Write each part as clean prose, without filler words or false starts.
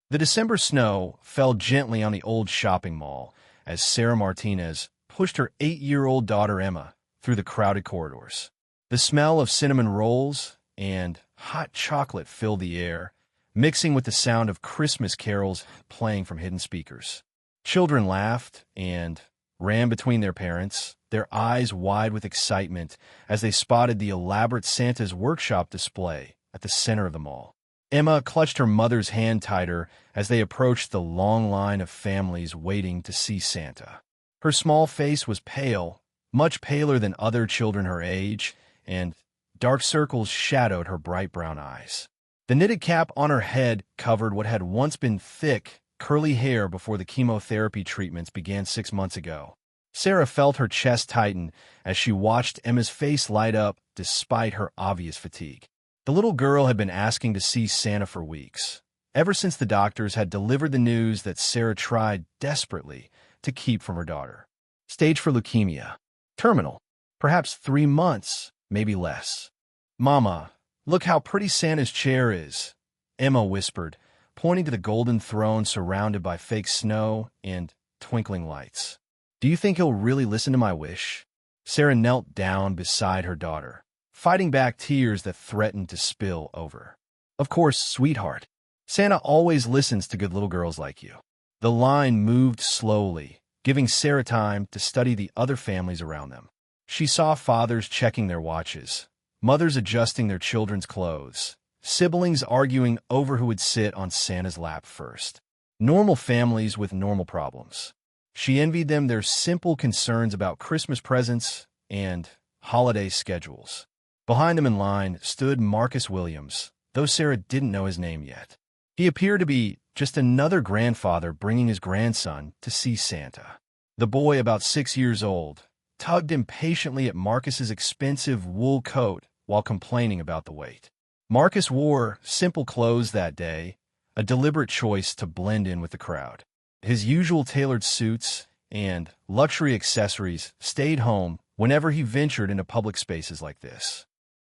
The December snow fell gently on the old shopping mall as Sarah Martinez pushed her 8-year-old daughter Emma through the crowded corridors. The smell of cinnamon rolls and hot chocolate filled the air, mixing with the sound of Christmas carols playing from hidden speakers. Children laughed and ran between their parents, their eyes wide with excitement as they spotted the elaborate Santa's workshop display at the center of the mall. Emma clutched her mother's hand tighter as they approached the long line of families waiting to see Santa. Her small face was pale, much paler than other children her age, and dark circles shadowed her bright brown eyes. The knitted cap on her head covered what had once been thick, curly hair before the chemotherapy treatments began 6 months ago. Sarah felt her chest tighten as she watched Emma's face light up despite her obvious fatigue. The little girl had been asking to see Santa for weeks, ever since the doctors had delivered the news that Sarah tried desperately to keep from her daughter. Stage for leukemia. Terminal. Perhaps 3 months, maybe less. "Mama, look how pretty Santa's chair is," Emma whispered, pointing to the golden throne surrounded by fake snow and twinkling lights. "Do you think he'll really listen to my wish?" Sarah knelt down beside her daughter, fighting back tears that threatened to spill over. "Of course, sweetheart. Santa always listens to good little girls like you." The line moved slowly, giving Sarah time to study the other families around them. She saw fathers checking their watches, mothers adjusting their children's clothes, siblings arguing over who would sit on Santa's lap first. Normal families with normal problems. She envied them their simple concerns about Christmas presents and holiday schedules. Behind them in line stood Marcus Williams, though Sarah didn't know his name yet. He appeared to be just another grandfather bringing his grandson to see Santa. The boy, about 6 years old, tugged impatiently at Marcus's expensive wool coat while complaining about the weight. Marcus wore simple clothes that day, a deliberate choice to blend in with the crowd. His usual tailored suits and luxury accessories stayed home whenever he ventured into public spaces like this.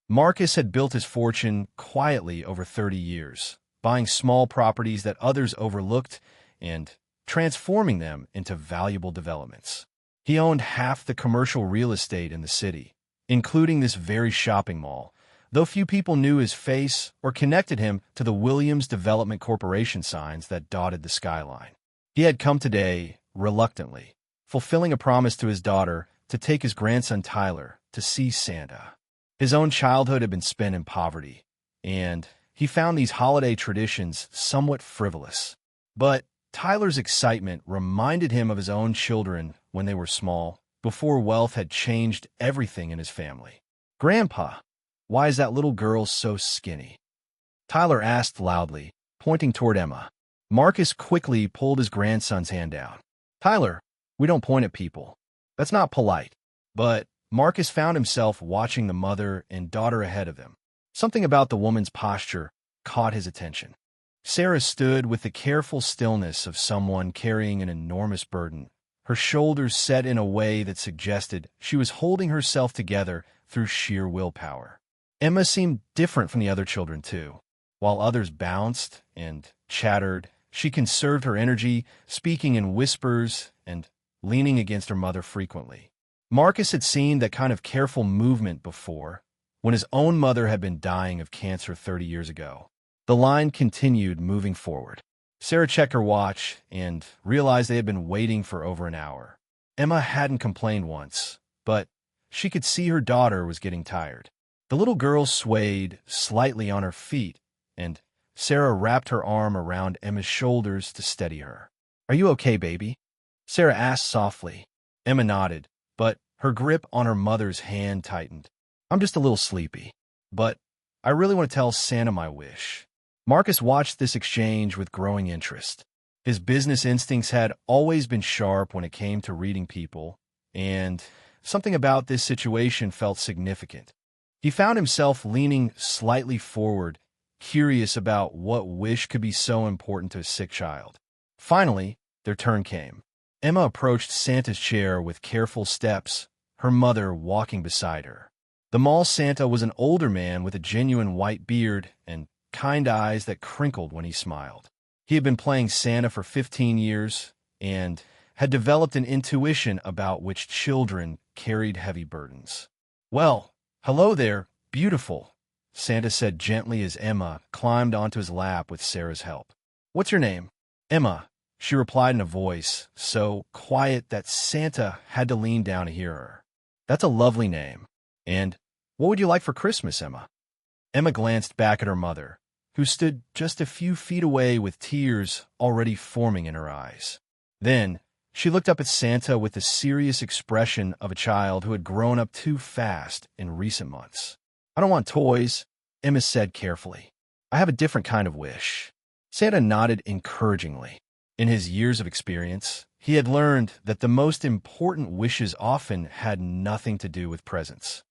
Marcus had built his fortune quietly over 30 years, buying small properties that others overlooked and transforming them into valuable developments. He owned half the commercial real estate in the city, including this very shopping mall, though few people knew his face or connected him to the Williams Development Corporation signs that dotted the skyline. He had come today, reluctantly, fulfilling a promise to his daughter to take his grandson Tyler to see Santa. His own childhood had been spent in poverty, and he found these holiday traditions somewhat frivolous. But Tyler's excitement reminded him of his own children when they were small, before wealth had changed everything in his family. "Grandpa, why is that little girl so skinny?" Tyler asked loudly, pointing toward Emma. Marcus quickly pulled his grandson's hand down. "Tyler, we don't point at people. That's not polite." But Marcus found himself watching the mother and daughter ahead of him. Something about the woman's posture caught his attention. Sarah stood with the careful stillness of someone carrying an enormous burden, her shoulders set in a way that suggested she was holding herself together through sheer willpower. Emma seemed different from the other children, too. While others bounced and chattered, she conserved her energy, speaking in whispers and leaning against her mother frequently. Marcus had seen that kind of careful movement before, when his own mother had been dying of cancer 30 years ago. The line continued moving forward. Sarah checked her watch and realized they had been waiting for over an hour. Emma hadn't complained once, but she could see her daughter was getting tired. The little girl swayed slightly on her feet, and Sarah wrapped her arm around Emma's shoulders to steady her. "Are you okay, baby?" Sarah asked softly. Emma nodded, but her grip on her mother's hand tightened. "I'm just a little sleepy, but I really want to tell Santa my wish." Marcus watched this exchange with growing interest. His business instincts had always been sharp when it came to reading people, and something about this situation felt significant. He found himself leaning slightly forward, curious about what wish could be so important to a sick child. Finally, their turn came. Emma approached Santa's chair with careful steps, her mother walking beside her. The mall Santa was an older man with a genuine white beard and kind eyes that crinkled when he smiled. He had been playing Santa for 15 years and had developed an intuition about which children carried heavy burdens. "Well, hello there, beautiful," Santa said gently as Emma climbed onto his lap with Sarah's help. "What's your name?" "Emma," she replied in a voice so quiet that Santa had to lean down to hear her. "That's a lovely name. And what would you like for Christmas, Emma?" Emma glanced back at her mother, who stood just a few feet away with tears already forming in her eyes. Then she looked up at Santa with the serious expression of a child who had grown up too fast in recent months. "I don't want toys," Emma said carefully. "I have a different kind of wish." Santa nodded encouragingly. In his years of experience, he had learned that the most important wishes often had nothing to do with presents.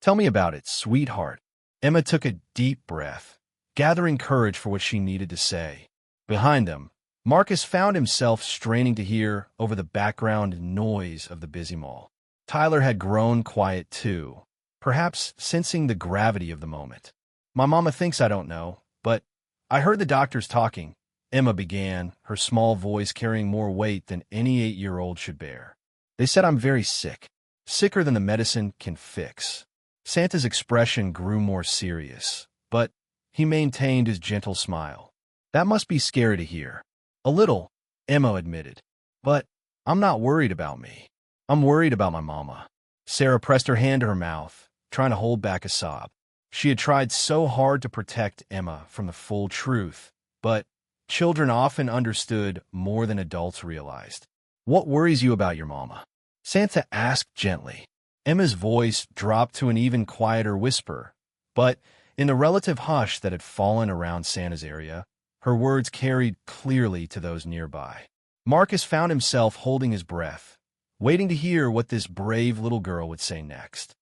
"Tell me about it, sweetheart." Emma took a deep breath, gathering courage for what she needed to say. Behind them, Marcus found himself straining to hear over the background noise of the busy mall. Tyler had grown quiet too, perhaps sensing the gravity of the moment. "My mama thinks I don't know, but I heard the doctors talking," Emma began, her small voice carrying more weight than any 8-year-old should bear. "They said I'm very sick, sicker than the medicine can fix." Santa's expression grew more serious, but he maintained his gentle smile. "That must be scary to hear." "A little," Emma admitted. "But I'm not worried about me. I'm worried about my mama." Sarah pressed her hand to her mouth, trying to hold back a sob. She had tried so hard to protect Emma from the full truth, but children often understood more than adults realized. "What worries you about your mama?" Santa asked gently. Emma's voice dropped to an even quieter whisper, but in the relative hush that had fallen around Santa's area, her words carried clearly to those nearby. Marcus found himself holding his breath, waiting to hear what this brave little girl would say next.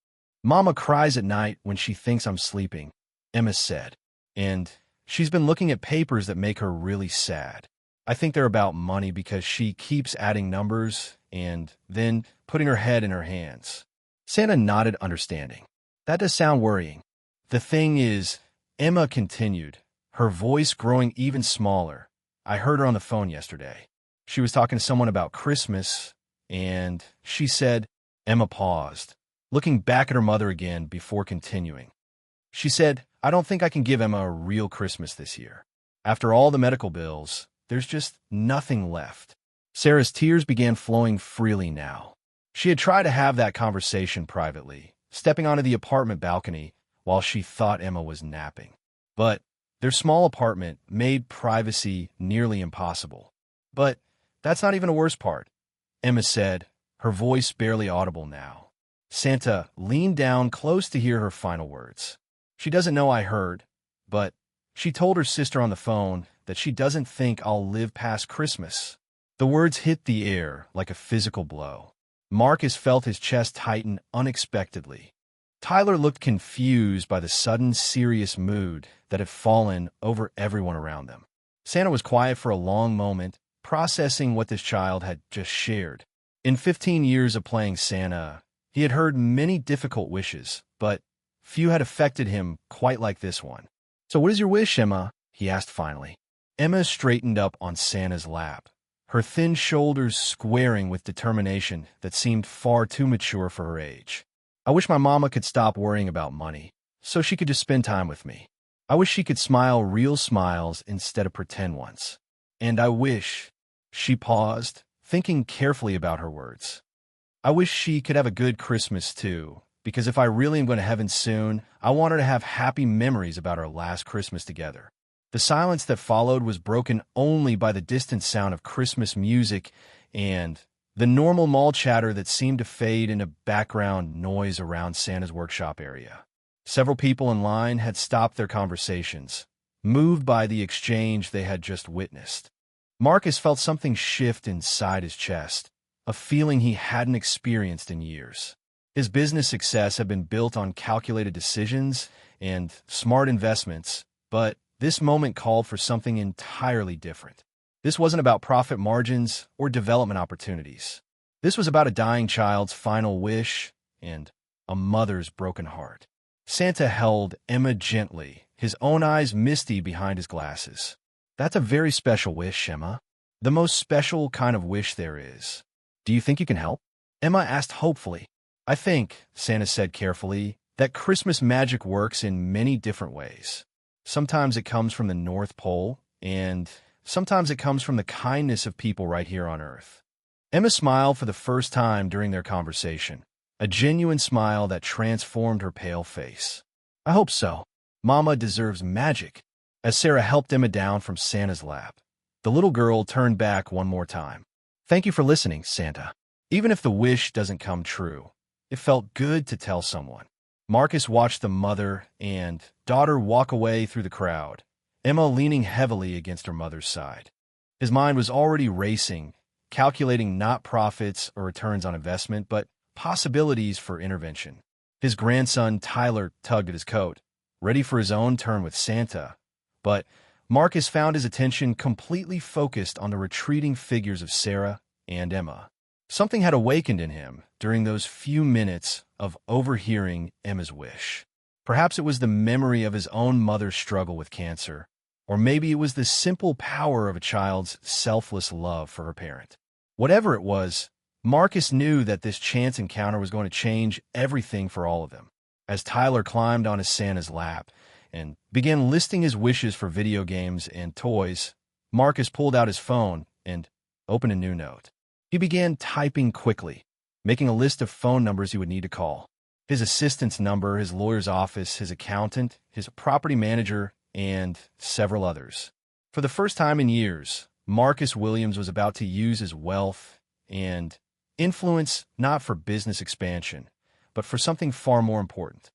"Mama cries at night when she thinks I'm sleeping," Emma said, "and she's been looking at papers that make her really sad. I think they're about money because she keeps adding numbers and then putting her head in her hands." Santa nodded understanding. "That does sound worrying. The thing is," Emma continued, her voice growing even smaller, "I heard her on the phone yesterday. She was talking to someone about Christmas, and she said—" Emma paused, looking back at her mother again before continuing. "She said, I don't think I can give Emma a real Christmas this year. After all the medical bills, there's just nothing left." Sarah's tears began flowing freely now. She had tried to have that conversation privately, stepping onto the apartment balcony while she thought Emma was napping. But their small apartment made privacy nearly impossible. "But that's not even the worst part," Emma said, her voice barely audible now. Santa leaned down close to hear her final words. "She doesn't know I heard, but she told her sister on the phone that she doesn't think I'll live past Christmas." The words hit the air like a physical blow. Marcus felt his chest tighten unexpectedly. Tyler looked confused by the sudden serious mood that had fallen over everyone around them. Santa was quiet for a long moment, processing what this child had just shared. In 15 years of playing Santa, he had heard many difficult wishes, but few had affected him quite like this one. "So what is your wish, Emma?" he asked finally. Emma straightened up on Santa's lap, her thin shoulders squaring with determination that seemed far too mature for her age. "I wish my mama could stop worrying about money, so she could just spend time with me. I wish she could smile real smiles instead of pretend ones. And I wish—" She paused, thinking carefully about her words. "I wish she could have a good Christmas too, because if I really am going to heaven soon, I want her to have happy memories about our last Christmas together." The silence that followed was broken only by the distant sound of Christmas music and the normal mall chatter that seemed to fade into background noise around Santa's workshop area. Several people in line had stopped their conversations, moved by the exchange they had just witnessed. Marcus felt something shift inside his chest, a feeling he hadn't experienced in years. His business success had been built on calculated decisions and smart investments, but this moment called for something entirely different. This wasn't about profit margins or development opportunities. This was about a dying child's final wish and a mother's broken heart. Santa held Emma gently, his own eyes misty behind his glasses. That's a very special wish, Emma. The most special kind of wish there is. Do you think you can help? Emma asked hopefully. I think, Santa said carefully, that Christmas magic works in many different ways. Sometimes it comes from the North Pole, and sometimes it comes from the kindness of people right here on Earth. Emma smiled for the first time during their conversation, a genuine smile that transformed her pale face. I hope so. Mama deserves magic. As Sarah helped Emma down from Santa's lap, the little girl turned back one more time. Thank you for listening, Santa. Even if the wish doesn't come true, it felt good to tell someone. Marcus watched the mother and daughter walk away through the crowd, Emma leaning heavily against her mother's side. His mind was already racing, calculating not profits or returns on investment, but possibilities for intervention. His grandson, Tyler, tugged at his coat, ready for his own turn with Santa, but Marcus found his attention completely focused on the retreating figures of Sarah and Emma. Something had awakened in him during those few minutes of overhearing Emma's wish. Perhaps it was the memory of his own mother's struggle with cancer, or maybe it was the simple power of a child's selfless love for her parent. Whatever it was, Marcus knew that this chance encounter was going to change everything for all of them. As Tyler climbed onto Santa's lap and began listing his wishes for video games and toys, Marcus pulled out his phone and opened a new note. He began typing quickly, making a list of phone numbers he would need to call. His assistant's number, his lawyer's office, his accountant, his property manager, and several others. For the first time in years, Marcus Williams was about to use his wealth and influence not for business expansion, but for something far more important.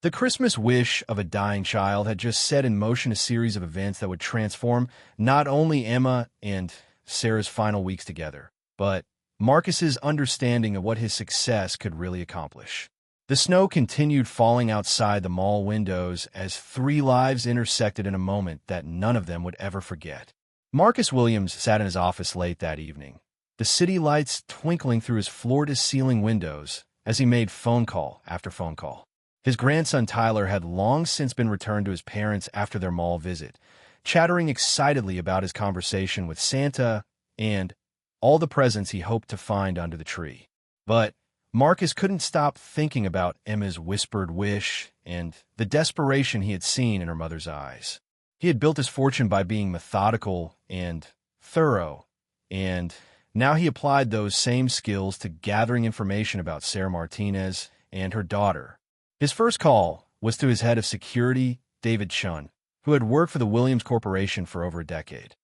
The Christmas wish of a dying child had just set in motion a series of events that would transform not only Emma and Sarah's final weeks together, but Marcus's understanding of what his success could really accomplish. The snow continued falling outside the mall windows as three lives intersected in a moment that none of them would ever forget. Marcus Williams sat in his office late that evening, the city lights twinkling through his floor-to-ceiling windows as he made phone call after phone call. His grandson Tyler had long since been returned to his parents after their mall visit, chattering excitedly about his conversation with Santa and all the presents he hoped to find under the tree. But Marcus couldn't stop thinking about Emma's whispered wish and the desperation he had seen in her mother's eyes. He had built his fortune by being methodical and thorough, and now he applied those same skills to gathering information about Sarah Martinez and her daughter. His first call was to his head of security, David Chun, who had worked for the Williams Corporation for over a decade.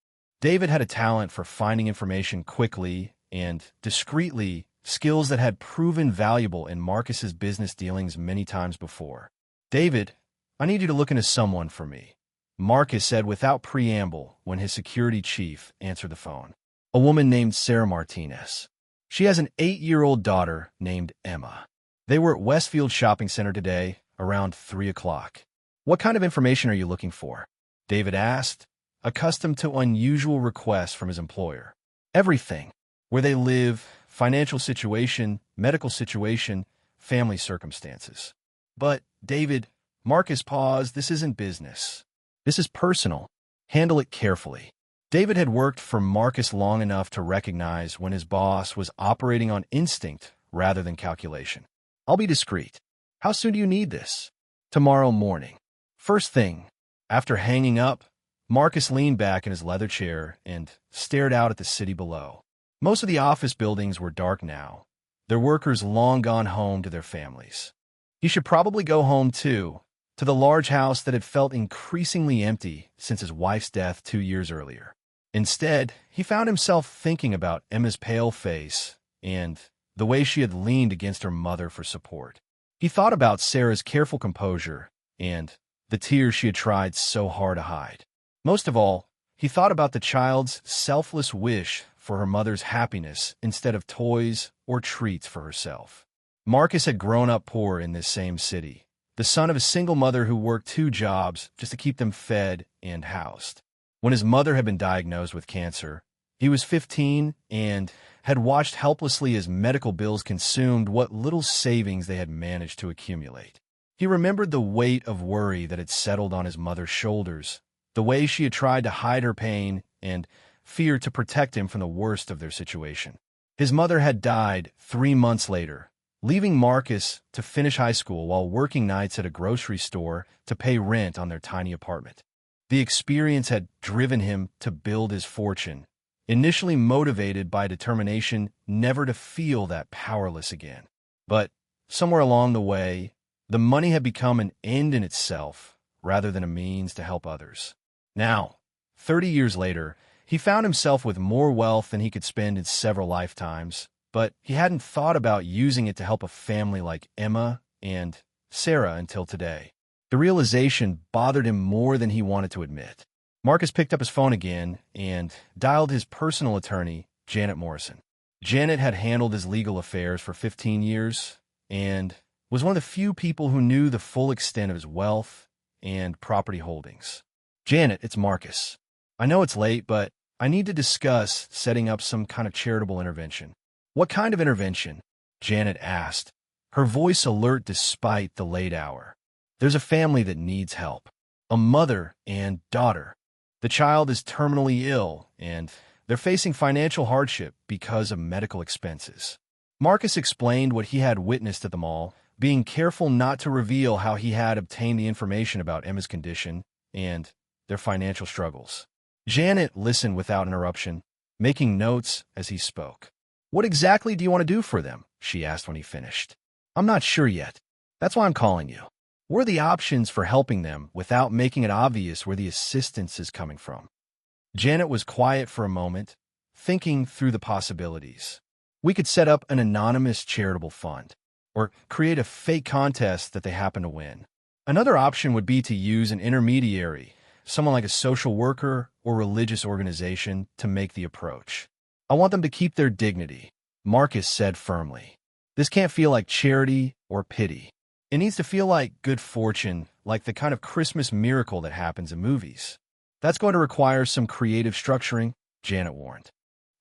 David had a talent for finding information quickly and discreetly, skills that had proven valuable in Marcus's business dealings many times before. "David, I need you to look into someone for me," Marcus said without preamble when his security chief answered the phone. "A woman named Sarah Martinez. She has an 8-year-old daughter named Emma. They were at Westfield Shopping Center today around 3 o'clock. What kind of information are you looking for?" David asked, accustomed to unusual requests from his employer. "Everything. Where they live, financial situation, medical situation, family circumstances." "But, David," Marcus paused, "this isn't business. This is personal. Handle it carefully." David had worked for Marcus long enough to recognize when his boss was operating on instinct rather than calculation. "I'll be discreet. How soon do you need this?" "Tomorrow morning. First thing." After hanging up, Marcus leaned back in his leather chair and stared out at the city below. Most of the office buildings were dark now, their workers long gone home to their families. He should probably go home too, to the large house that had felt increasingly empty since his wife's death 2 years earlier. Instead, he found himself thinking about Emma's pale face and the way she had leaned against her mother for support. He thought about Sarah's careful composure and the tears she had tried so hard to hide. Most of all, he thought about the child's selfless wish for her mother's happiness instead of toys or treats for herself. Marcus had grown up poor in this same city, the son of a single mother who worked 2 jobs just to keep them fed and housed. When his mother had been diagnosed with cancer, he was 15 and had watched helplessly as medical bills consumed what little savings they had managed to accumulate. He remembered the weight of worry that had settled on his mother's shoulders the way she had tried to hide her pain and fear to protect him from the worst of their situation. His mother had died 3 months later, leaving Marcus to finish high school while working nights at a grocery store to pay rent on their tiny apartment. The experience had driven him to build his fortune, initially motivated by determination never to feel that powerless again. But somewhere along the way, the money had become an end in itself rather than a means to help others. Now, 30 years later, he found himself with more wealth than he could spend in several lifetimes, but he hadn't thought about using it to help a family like Emma and Sarah until today. The realization bothered him more than he wanted to admit. Marcus picked up his phone again and dialed his personal attorney, Janet Morrison. Janet had handled his legal affairs for 15 years and was one of the few people who knew the full extent of his wealth and property holdings. "Janet, it's Marcus. I know it's late, but I need to discuss setting up some kind of charitable intervention." "What kind of intervention?" Janet asked, her voice alert despite the late hour. "There's a family that needs help. A mother and daughter. The child is terminally ill, and they're facing financial hardship because of medical expenses." Marcus explained what he had witnessed at the mall, being careful not to reveal how he had obtained the information about Emma's condition and their financial struggles. Janet listened without interruption, making notes as he spoke. "What exactly do you want to do for them?" she asked when he finished. "I'm not sure yet. That's why I'm calling you. What are the options for helping them without making it obvious where the assistance is coming from?" Janet was quiet for a moment, thinking through the possibilities. "We could set up an anonymous charitable fund, or create a fake contest that they happen to win. Another option would be to use an intermediary, someone like a social worker or religious organization, to make the approach. I want them to keep their dignity," Marcus said firmly. "This can't feel like charity or pity. It needs to feel like good fortune, like the kind of Christmas miracle that happens in movies." "That's going to require some creative structuring," Janet warned.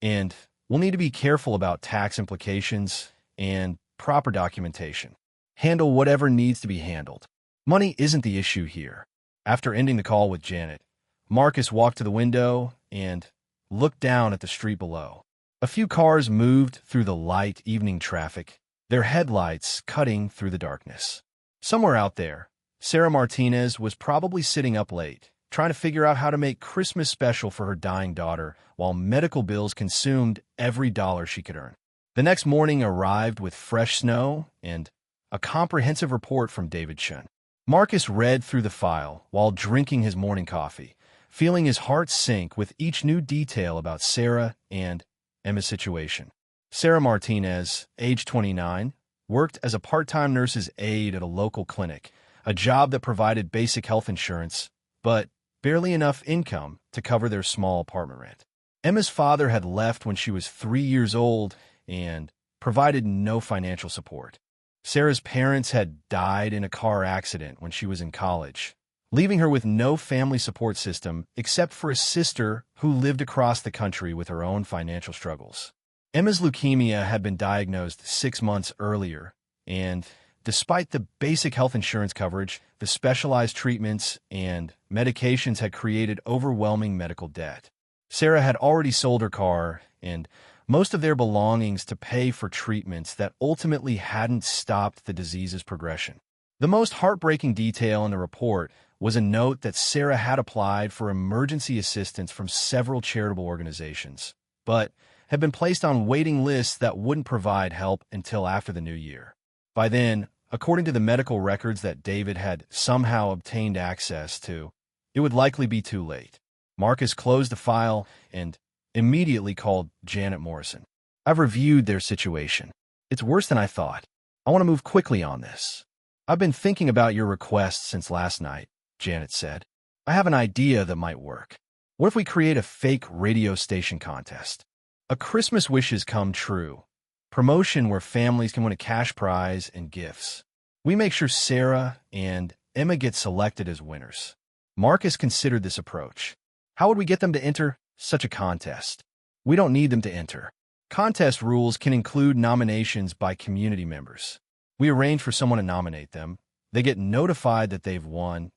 "And we'll need to be careful about tax implications and proper documentation. Handle whatever needs to be handled. Money isn't the issue here." After ending the call with Janet, Marcus walked to the window and looked down at the street below. A few cars moved through the light evening traffic, their headlights cutting through the darkness. Somewhere out there, Sarah Martinez was probably sitting up late, trying to figure out how to make Christmas special for her dying daughter while medical bills consumed every dollar she could earn. The next morning arrived with fresh snow and a comprehensive report from David Chun. Marcus read through the file while drinking his morning coffee, feeling his heart sink with each new detail about Sarah and Emma's situation. Sarah Martinez, age 29, worked as a part-time nurse's aide at a local clinic, a job that provided basic health insurance, but barely enough income to cover their small apartment rent. Emma's father had left when she was 3 years old and provided no financial support. Sarah's parents had died in a car accident when she was in college, leaving her with no family support system except for a sister who lived across the country with her own financial struggles. Emma's leukemia had been diagnosed 6 months earlier, and despite the basic health insurance coverage, the specialized treatments and medications had created overwhelming medical debt. Sarah had already sold her car and most of their belongings to pay for treatments that ultimately hadn't stopped the disease's progression. The most heartbreaking detail in the report was a note that Sarah had applied for emergency assistance from several charitable organizations, but had been placed on waiting lists that wouldn't provide help until after the new year. By then, according to the medical records that David had somehow obtained access to, it would likely be too late. Marcus closed the file and immediately called Janet Morrison. "I've reviewed their situation. It's worse than I thought. I want to move quickly on this." "I've been thinking about your request since last night," Janet said. "I have an idea that might work. What if we create a fake radio station contest? A Christmas wishes come true promotion where families can win a cash prize and gifts. We make sure Sarah and Emma get selected as winners." Marcus considered this approach. "How would we get them to enter such a contest?" "We don't need them to enter. Contest rules can include nominations by community members. We arrange for someone to nominate them. They get notified that they've won,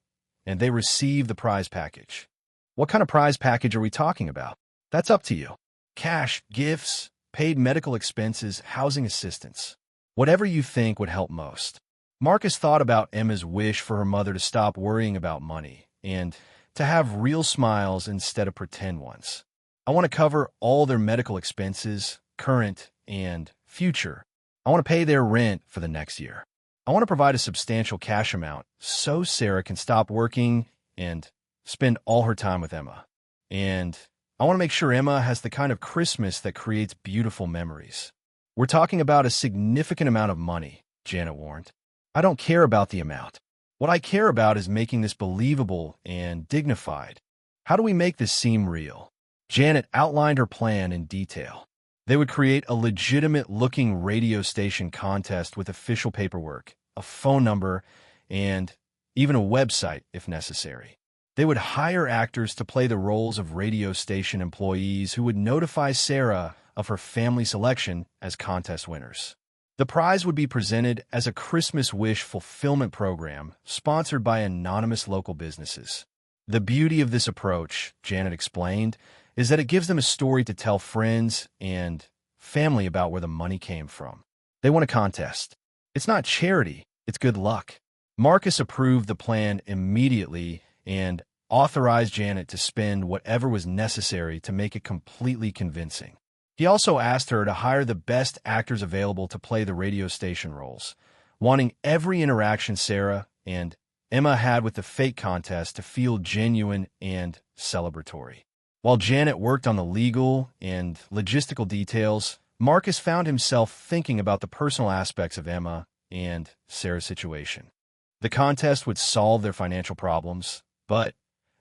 and they receive the prize package. What kind of prize package are we talking about? That's up to you. Cash, gifts, paid medical expenses, housing assistance. Whatever you think would help most. Marcus thought about Emma's wish for her mother to stop worrying about money and to have real smiles instead of pretend ones. I want to cover all their medical expenses, current and future. I want to pay their rent for the next year. I want to provide a substantial cash amount so Sarah can stop working and spend all her time with Emma. And I want to make sure Emma has the kind of Christmas that creates beautiful memories. We're talking about a significant amount of money, Janet warned. I don't care about the amount. What I care about is making this believable and dignified. How do we make this seem real? Janet outlined her plan in detail. They would create a legitimate-looking radio station contest with official paperwork, a phone number, and even a website if necessary. They would hire actors to play the roles of radio station employees who would notify Sarah of her family selection as contest winners. The prize would be presented as a Christmas wish fulfillment program sponsored by anonymous local businesses. The beauty of this approach, Janet explained, is that it gives them a story to tell friends and family about where the money came from. They won a contest. It's not charity, it's good luck. Marcus approved the plan immediately and authorized Janet to spend whatever was necessary to make it completely convincing. He also asked her to hire the best actors available to play the radio station roles, wanting every interaction Sarah and Emma had with the fake contest to feel genuine and celebratory. While Janet worked on the legal and logistical details, Marcus found himself thinking about the personal aspects of Emma and Sarah's situation. The contest would solve their financial problems, but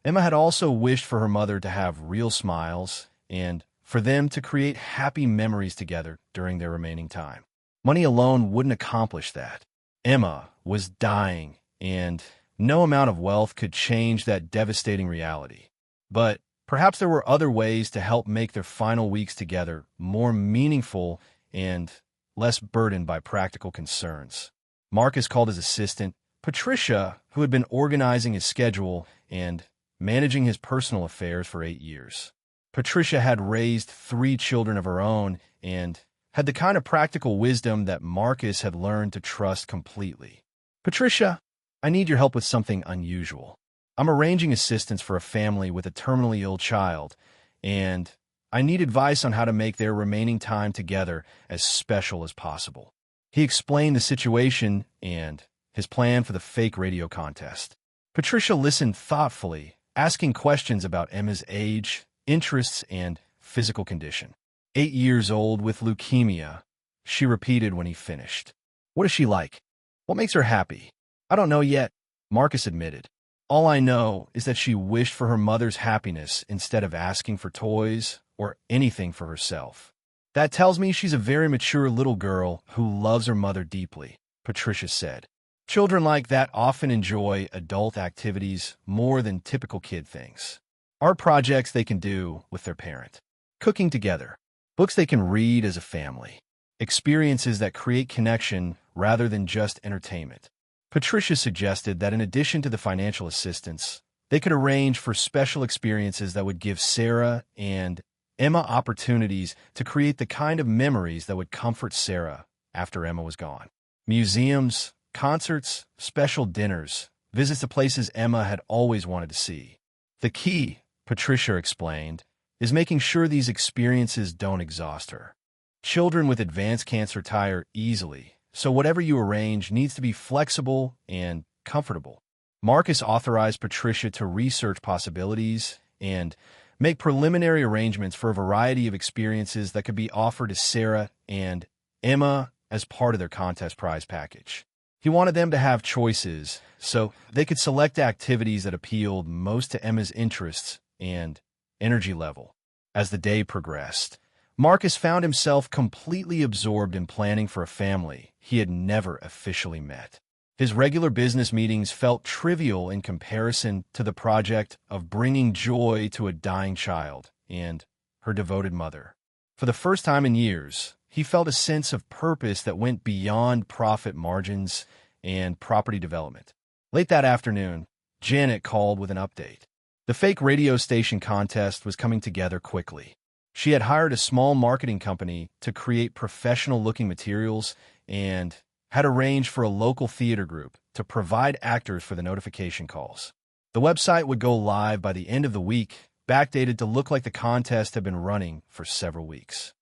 Emma had also wished for her mother to have real smiles and for them to create happy memories together during their remaining time. Money alone wouldn't accomplish that. Emma was dying, and no amount of wealth could change that devastating reality. But perhaps there were other ways to help make their final weeks together more meaningful and less burdened by practical concerns. Marcus called his assistant, Patricia, who had been organizing his schedule and managing his personal affairs for 8 years. Patricia had raised 3 children of her own and had the kind of practical wisdom that Marcus had learned to trust completely. Patricia, I need your help with something unusual. I'm arranging assistance for a family with a terminally ill child, and I need advice on how to make their remaining time together as special as possible. He explained the situation and his plan for the fake radio contest. Patricia listened thoughtfully, asking questions about Emma's age, interests, and physical condition. 8 years old with leukemia, she repeated when he finished. What is she like? What makes her happy? I don't know yet, Marcus admitted. All I know is that she wished for her mother's happiness instead of asking for toys or anything for herself. That tells me she's a very mature little girl who loves her mother deeply, Patricia said. Children like that often enjoy adult activities more than typical kid things. Art projects they can do with their parent. Cooking together. Books they can read as a family. Experiences that create connection rather than just entertainment. Patricia suggested that in addition to the financial assistance, they could arrange for special experiences that would give Sarah and Emma opportunities to create the kind of memories that would comfort Sarah after Emma was gone. Museums, concerts, special dinners, visits to places Emma had always wanted to see. The key, Patricia explained, is making sure these experiences don't exhaust her. Children with advanced cancer tire easily, so whatever you arrange needs to be flexible and comfortable. Marcus authorized Patricia to research possibilities and make preliminary arrangements for a variety of experiences that could be offered to Sarah and Emma as part of their contest prize package. He wanted them to have choices, so they could select activities that appealed most to Emma's interests and energy level. As the day progressed, Marcus found himself completely absorbed in planning for a family he had never officially met. His regular business meetings felt trivial in comparison to the project of bringing joy to a dying child and her devoted mother. For the first time in years, he felt a sense of purpose that went beyond profit margins and property development. Late that afternoon, Janet called with an update. The fake radio station contest was coming together quickly. She had hired a small marketing company to create professional-looking materials and had arranged for a local theater group to provide actors for the notification calls. The website would go live by the end of the week, backdated to look like the contest had been running for several weeks.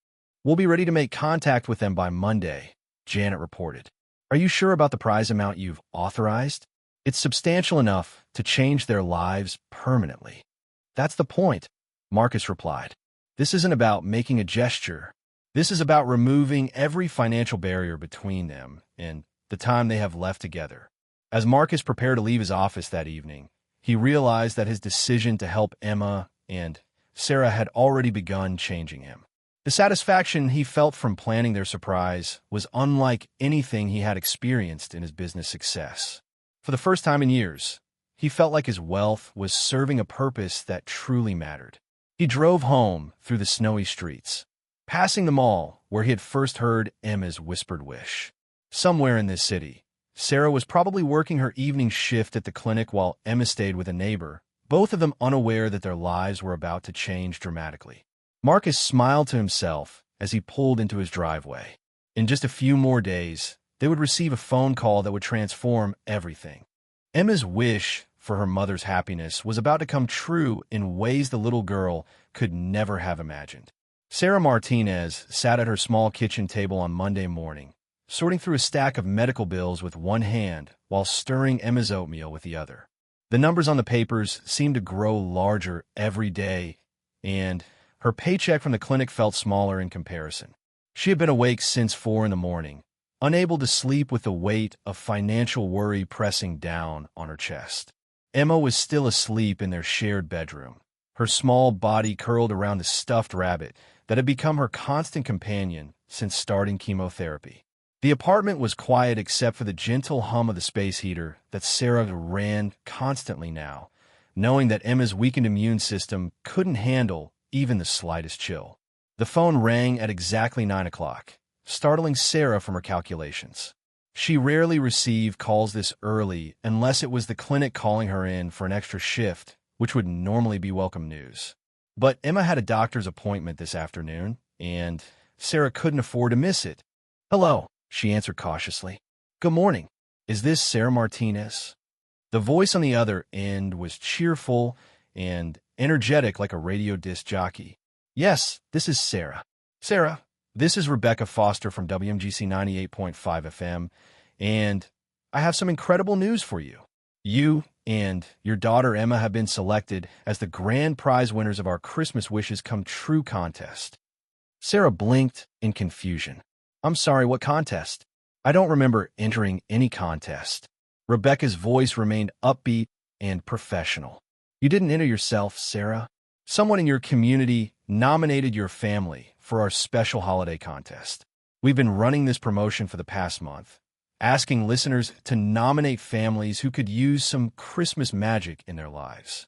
"We'll be ready to make contact with them by Monday," Janet reported. "Are you sure about the prize amount you've authorized? It's substantial enough to change their lives permanently." "That's the point," Marcus replied. "This isn't about making a gesture. This is about removing every financial barrier between them and the time they have left together." As Marcus prepared to leave his office that evening, he realized that his decision to help Emma and Sarah had already begun changing him. The satisfaction he felt from planning their surprise was unlike anything he had experienced in his business success. For the first time in years, he felt like his wealth was serving a purpose that truly mattered. He drove home through the snowy streets, passing the mall where he had first heard Emma's whispered wish. Somewhere in this city, Sarah was probably working her evening shift at the clinic while Emma stayed with a neighbor, both of them unaware that their lives were about to change dramatically. Marcus smiled to himself as he pulled into his driveway. In just a few more days, they would receive a phone call that would transform everything. Emma's wish for her mother's happiness was about to come true in ways the little girl could never have imagined. Sarah Martinez sat at her small kitchen table on Monday morning, sorting through a stack of medical bills with one hand while stirring Emma's oatmeal with the other. The numbers on the papers seemed to grow larger every day, and her paycheck from the clinic felt smaller in comparison. She had been awake since 4 a.m, unable to sleep with the weight of financial worry pressing down on her chest. Emma was still asleep in their shared bedroom, her small body curled around a stuffed rabbit that had become her constant companion since starting chemotherapy. The apartment was quiet except for the gentle hum of the space heater that Sarah ran constantly now, knowing that Emma's weakened immune system couldn't handle even the slightest chill. The phone rang at exactly 9 o'clock, startling Sarah from her calculations. She rarely received calls this early unless it was the clinic calling her in for an extra shift, which would normally be welcome news. But Emma had a doctor's appointment this afternoon, and Sarah couldn't afford to miss it. "Hello," she answered cautiously. "Good morning. Is this Sarah Martinez?" The voice on the other end was cheerful and energetic like a radio disc jockey. "Yes, this is Sarah." "Sarah, this is Rebecca Foster from WMGC 98.5 FM, and I have some incredible news for you. You and your daughter Emma have been selected as the grand prize winners of our Christmas Wishes Come True contest." Sarah blinked in confusion. "I'm sorry, what contest? I don't remember entering any contest." Rebecca's voice remained upbeat and professional. "You didn't enter yourself, Sarah. Someone in your community nominated your family for our special holiday contest. We've been running this promotion for the past month, asking listeners to nominate families who could use some Christmas magic in their lives."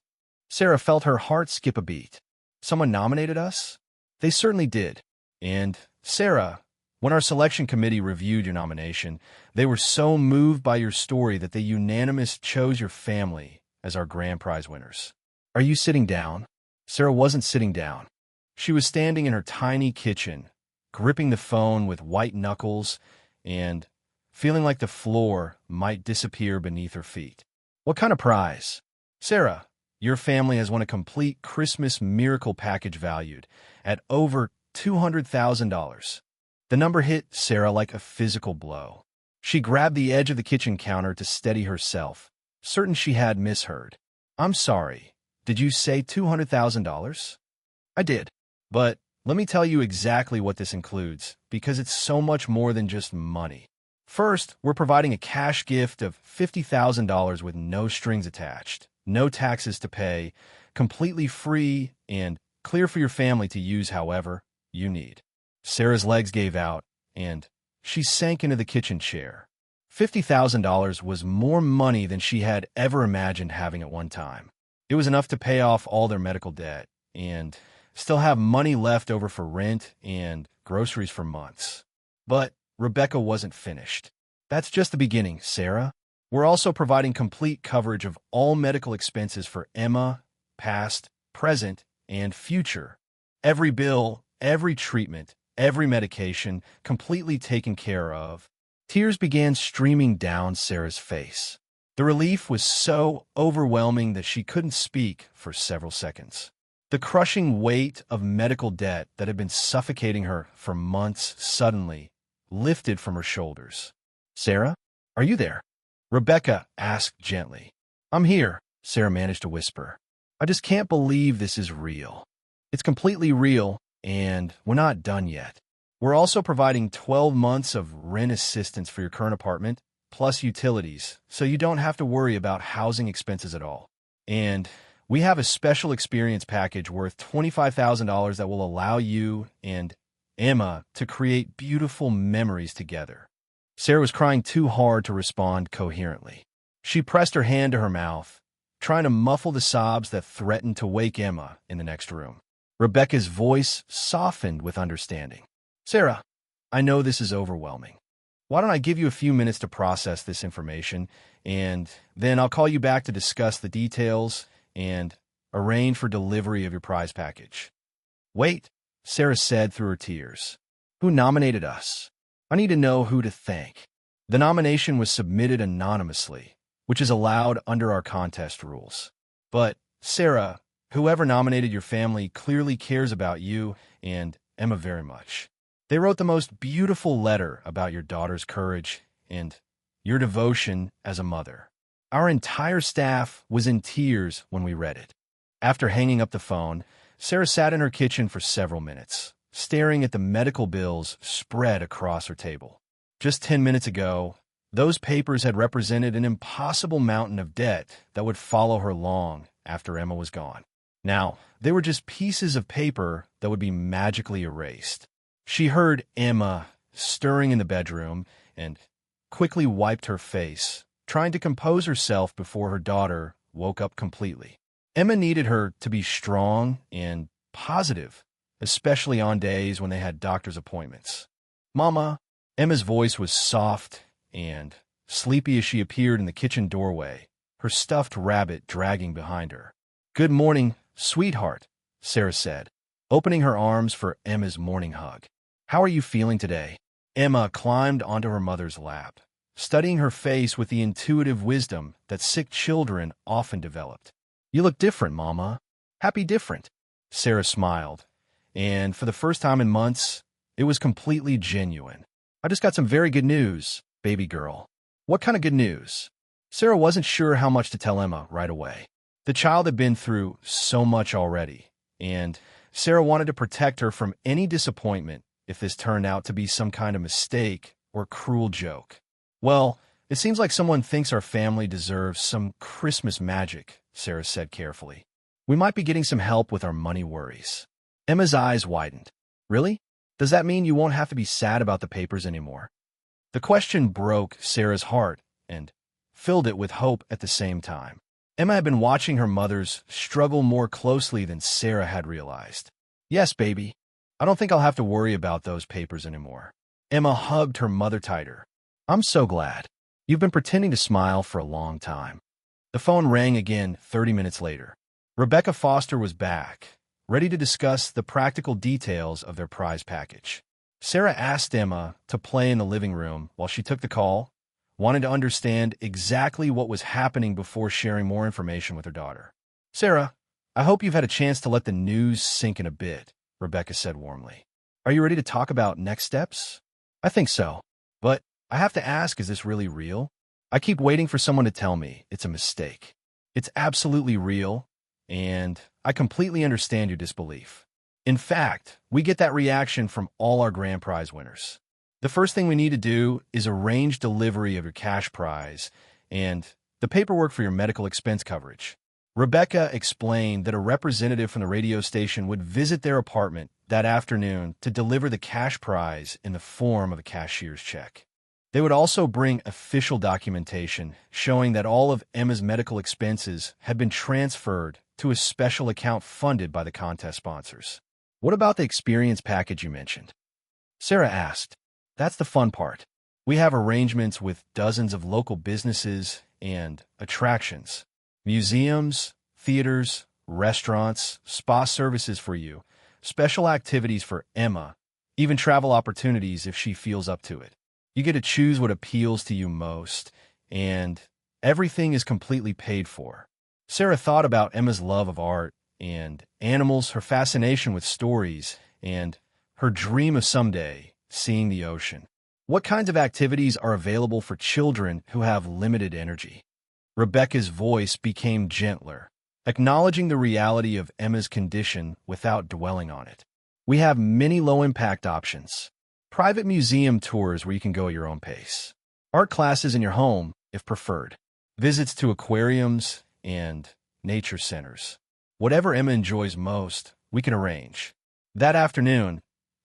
Sarah felt her heart skip a beat. "Someone nominated us?" "They certainly did. And, Sarah, when our selection committee reviewed your nomination, they were so moved by your story that they unanimously chose your family as our grand prize winners." "Are you sitting down?" Sarah wasn't sitting down. She was standing in her tiny kitchen, gripping the phone with white knuckles and feeling like the floor might disappear beneath her feet. "What kind of prize?" "Sarah, your family has won a complete Christmas miracle package valued at over $200,000. The number hit Sarah like a physical blow. She grabbed the edge of the kitchen counter to steady herself, certain she had misheard. "I'm sorry, did you say $200,000? "I did. But let me tell you exactly what this includes, because it's so much more than just money. First, we're providing a cash gift of $50,000 with no strings attached, no taxes to pay, completely free and clear for your family to use however you need." Sarah's legs gave out, and she sank into the kitchen chair. $50,000 was more money than she had ever imagined having at one time. It was enough to pay off all their medical debt and still have money left over for rent and groceries for months. But Rebecca wasn't finished. "That's just the beginning, Sarah. We're also providing complete coverage of all medical expenses for Emma, past, present, and future. Every bill, every treatment, every medication completely taken care of. Tears began streaming down Sarah's face. The relief was so overwhelming that she couldn't speak for several seconds. The crushing weight of medical debt that had been suffocating her for months suddenly lifted from her shoulders. "Sarah, are you there?" Rebecca asked gently. "I'm here," Sarah managed to whisper. "I just can't believe this is real." "It's completely real, and we're not done yet. We're also providing 12 months of rent assistance for your current apartment, plus utilities, so you don't have to worry about housing expenses at all. And we have a special experience package worth $25,000 that will allow you and Emma to create beautiful memories together." Sarah was crying too hard to respond coherently. She pressed her hand to her mouth, trying to muffle the sobs that threatened to wake Emma in the next room. Rebecca's voice softened with understanding. "Sarah, I know this is overwhelming. Why don't I give you a few minutes to process this information, and then I'll call you back to discuss the details and arrange for delivery of your prize package." "Wait," Sarah said through her tears. "Who nominated us? I need to know who to thank." The nomination was submitted anonymously, which is allowed under our contest rules. But, Sarah, whoever nominated your family clearly cares about you and Emma very much. They wrote the most beautiful letter about your daughter's courage and your devotion as a mother. Our entire staff was in tears when we read it. After hanging up the phone, Sarah sat in her kitchen for several minutes, staring at the medical bills spread across her table. Just 10 minutes ago, those papers had represented an impossible mountain of debt that would follow her long after Emma was gone. Now, they were just pieces of paper that would be magically erased. She heard Emma stirring in the bedroom and quickly wiped her face, trying to compose herself before her daughter woke up completely. Emma needed her to be strong and positive, especially on days when they had doctor's appointments. "Mama," Emma's voice was soft and sleepy as she appeared in the kitchen doorway, her stuffed rabbit dragging behind her. "Good morning, sweetheart," Sarah said, opening her arms for Emma's morning hug. "How are you feeling today?" Emma climbed onto her mother's lap, studying her face with the intuitive wisdom that sick children often developed. "You look different, Mama. Happy different." Sarah smiled, and for the first time in months, it was completely genuine. "I just got some very good news, baby girl." "What kind of good news?" Sarah wasn't sure how much to tell Emma right away. The child had been through so much already, and Sarah wanted to protect her from any disappointment if this turned out to be some kind of mistake or cruel joke. "Well, it seems like someone thinks our family deserves some Christmas magic," Sarah said carefully. "We might be getting some help with our money worries." Emma's eyes widened. "Really? Does that mean you won't have to be sad about the papers anymore?" The question broke Sarah's heart and filled it with hope at the same time. Emma had been watching her mother's struggle more closely than Sarah had realized. "Yes, baby. I don't think I'll have to worry about those papers anymore." Emma hugged her mother tighter. "I'm so glad. You've been pretending to smile for a long time." The phone rang again 30 minutes later. Rebecca Foster was back, ready to discuss the practical details of their prize package. Sarah asked Emma to play in the living room while she took the call, wanting to understand exactly what was happening before sharing more information with her daughter. "Sarah, I hope you've had a chance to let the news sink in a bit," Rebecca said warmly. "Are you ready to talk about next steps?" "I think so. But I have to ask, is this really real? I keep waiting for someone to tell me it's a mistake." "It's absolutely real, and I completely understand your disbelief. In fact, we get that reaction from all our grand prize winners. The first thing we need to do is arrange delivery of your cash prize and the paperwork for your medical expense coverage." Rebecca explained that a representative from the radio station would visit their apartment that afternoon to deliver the cash prize in the form of a cashier's check. They would also bring official documentation showing that all of Emma's medical expenses had been transferred to a special account funded by the contest sponsors. "What about the experience package you mentioned?" Sarah asked. "That's the fun part. We have arrangements with dozens of local businesses and attractions. Museums, theaters, restaurants, spa services for you, special activities for Emma, even travel opportunities if she feels up to it. You get to choose what appeals to you most, and everything is completely paid for. Sarah thought about Emma's love of art and animals, her fascination with stories, and her dream of someday seeing the ocean. What kinds of activities are available for children who have limited energy? Rebecca's voice became gentler, acknowledging the reality of Emma's condition without dwelling on it. We have many low-impact options. Private museum tours where you can go at your own pace. Art classes in your home, if preferred. Visits to aquariums and nature centers. Whatever Emma enjoys most, we can arrange. That afternoon,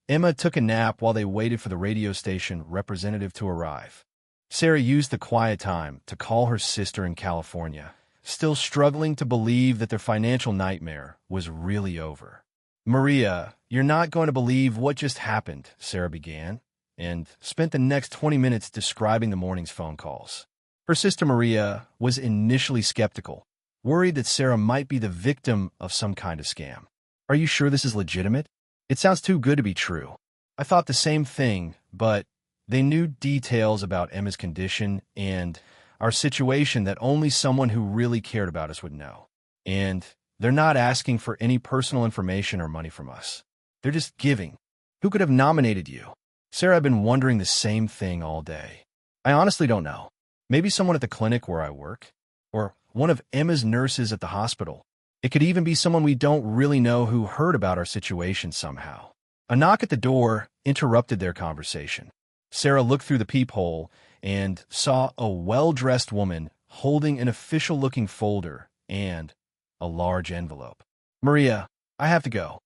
Emma took a nap while they waited for the radio station representative to arrive. Sarah used the quiet time to call her sister in California, still struggling to believe that their financial nightmare was really over. "Maria, you're not going to believe what just happened," Sarah began, and spent the next 20 minutes describing the morning's phone calls. Her sister Maria was initially skeptical, worried that Sarah might be the victim of some kind of scam. "Are you sure this is legitimate? It sounds too good to be true." I thought the same thing, but they knew details about Emma's condition and our situation that only someone who really cared about us would know. And they're not asking for any personal information or money from us. They're just giving. Who could have nominated you? Sarah had been wondering the same thing all day. I honestly don't know. Maybe someone at the clinic where I work, or one of Emma's nurses at the hospital. It could even be someone we don't really know who heard about our situation somehow. A knock at the door interrupted their conversation. Sarah looked through the peephole and saw a well-dressed woman holding an official-looking folder and a large envelope. "Maria, I have to go.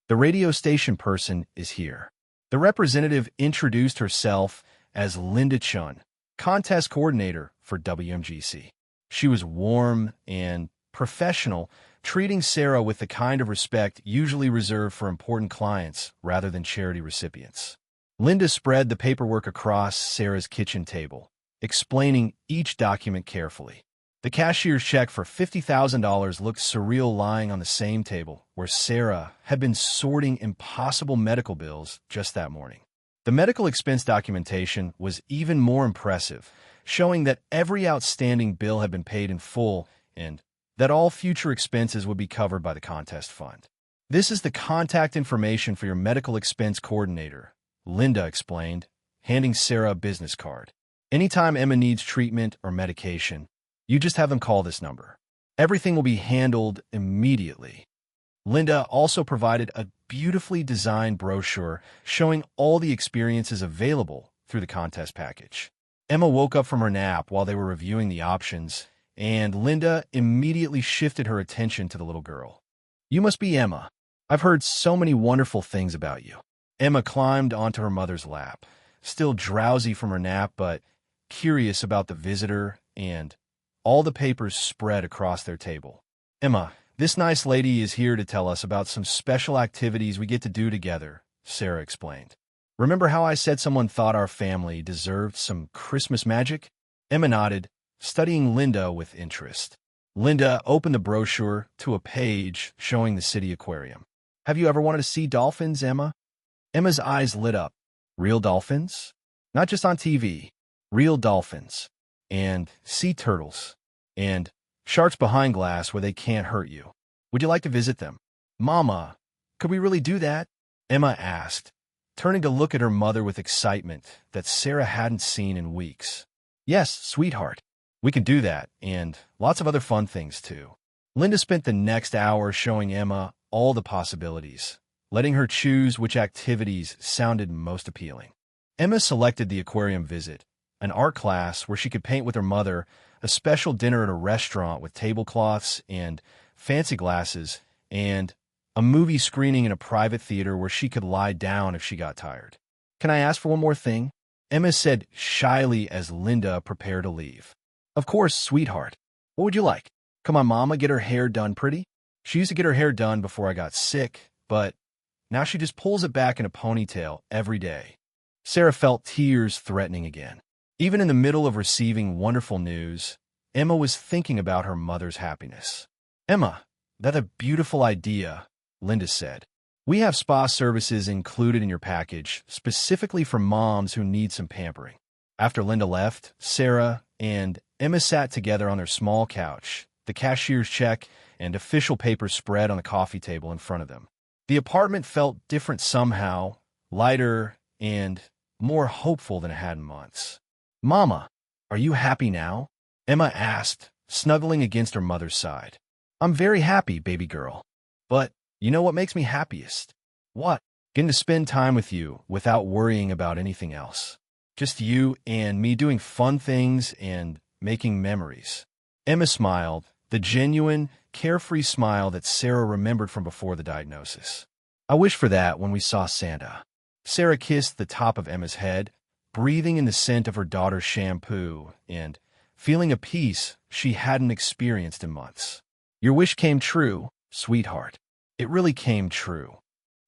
The radio station person is here." The representative introduced herself as Linda Chun, contest coordinator for WMGC. She was warm and professional, treating Sarah with the kind of respect usually reserved for important clients rather than charity recipients. Linda spread the paperwork across Sarah's kitchen table, explaining each document carefully. The cashier's check for $50,000 looked surreal lying on the same table where Sarah had been sorting impossible medical bills just that morning. The medical expense documentation was even more impressive, showing that every outstanding bill had been paid in full and that all future expenses would be covered by the contest fund. "This is the contact information for your medical expense coordinator," Linda explained, handing Sarah a business card. "Anytime Emma needs treatment or medication, you just have them call this number. Everything will be handled immediately." Linda also provided a beautifully designed brochure showing all the experiences available through the contest package. Emma woke up from her nap while they were reviewing the options, and Linda immediately shifted her attention to the little girl. "You must be Emma. I've heard so many wonderful things about you." Emma climbed onto her mother's lap, still drowsy from her nap but curious about the visitor, and all the papers spread across their table. "Emma, this nice lady is here to tell us about some special activities we get to do together," Sarah explained. "Remember how I said someone thought our family deserved some Christmas magic?" Emma nodded, studying Linda with interest. Linda opened the brochure to a page showing the city aquarium. "Have you ever wanted to see dolphins, Emma?" Emma's eyes lit up. "Real dolphins? Not just on TV. Real dolphins. And sea turtles. And sharks behind glass where they can't hurt you. Would you like to visit them?" "Mama, could we really do that?" Emma asked, turning to look at her mother with excitement that Sarah hadn't seen in weeks. "Yes, sweetheart. We can do that, and lots of other fun things, too." Linda spent the next hour showing Emma all the possibilities, letting her choose which activities sounded most appealing. Emma selected the aquarium visit, an art class where she could paint with her mother, a special dinner at a restaurant with tablecloths and fancy glasses, and a movie screening in a private theater where she could lie down if she got tired. "Can I ask for one more thing?" Emma said shyly as Linda prepared to leave. "Of course, sweetheart. What would you like?" "Come on, Mama, get her hair done pretty." She used to get her hair done before I got sick, but now she just pulls it back in a ponytail every day. Sarah felt tears threatening again. Even in the middle of receiving wonderful news, Emma was thinking about her mother's happiness. "Emma, That's a beautiful idea, Linda said. We have spa services included in your package, specifically for moms who need some pampering. After Linda left, Sarah and Emma sat together on their small couch, the cashier's check and official papers spread on the coffee table in front of them. The apartment felt different somehow, lighter and more hopeful than it had in months. "Mama, are you happy now?" Emma asked, snuggling against her mother's side. "I'm very happy, baby girl. But you know what makes me happiest?" "What?" "Getting to spend time with you without worrying about anything else. Just you and me doing fun things and making memories." Emma smiled, the genuine, carefree smile that Sarah remembered from before the diagnosis. "I wish for that when we saw Santa." Sarah kissed the top of Emma's head, breathing in the scent of her daughter's shampoo and feeling a peace she hadn't experienced in months. "Your wish came true, sweetheart. It really came true."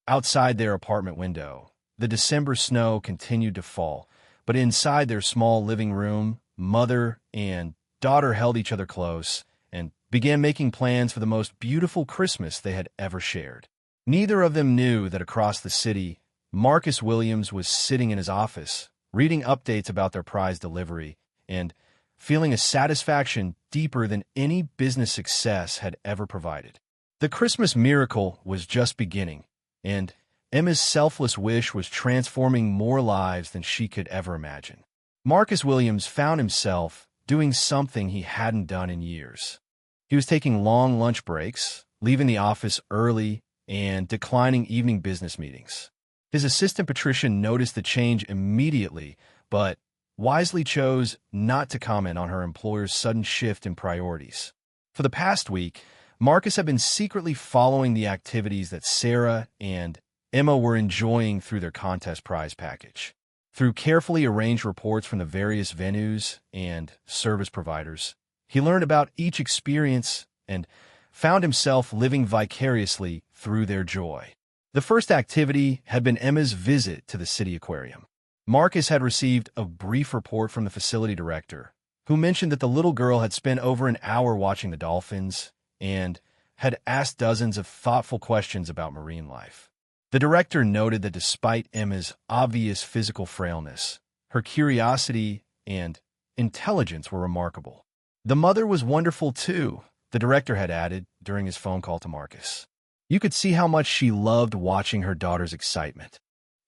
Outside their apartment window, the December snow continued to fall, but inside their small living room, mother and daughter held each other close and began making plans for the most beautiful Christmas they had ever shared. Neither of them knew that across the city, Marcus Williams was sitting in his office, reading updates about their prize delivery and feeling a satisfaction deeper than any business success had ever provided. The Christmas miracle was just beginning, and Emma's selfless wish was transforming more lives than she could ever imagine. Marcus Williams found himself doing something he hadn't done in years. He was taking long lunch breaks, leaving the office early, and declining evening business meetings. His assistant Patricia noticed the change immediately, but wisely chose not to comment on her employer's sudden shift in priorities. For the past week, Marcus had been secretly following the activities that Sarah and Emma were enjoying through their contest prize package. Through carefully arranged reports from the various venues and service providers, he learned about each experience and found himself living vicariously through their joy. The first activity had been Emma's visit to the city aquarium. Marcus had received a brief report from the facility director, who mentioned that the little girl had spent over an hour watching the dolphins and had asked dozens of thoughtful questions about marine life. The director noted that despite Emma's obvious physical frailness, her curiosity and intelligence were remarkable. "The mother was wonderful too," the director had added during his phone call to Marcus. You could see how much she loved watching her daughter's excitement.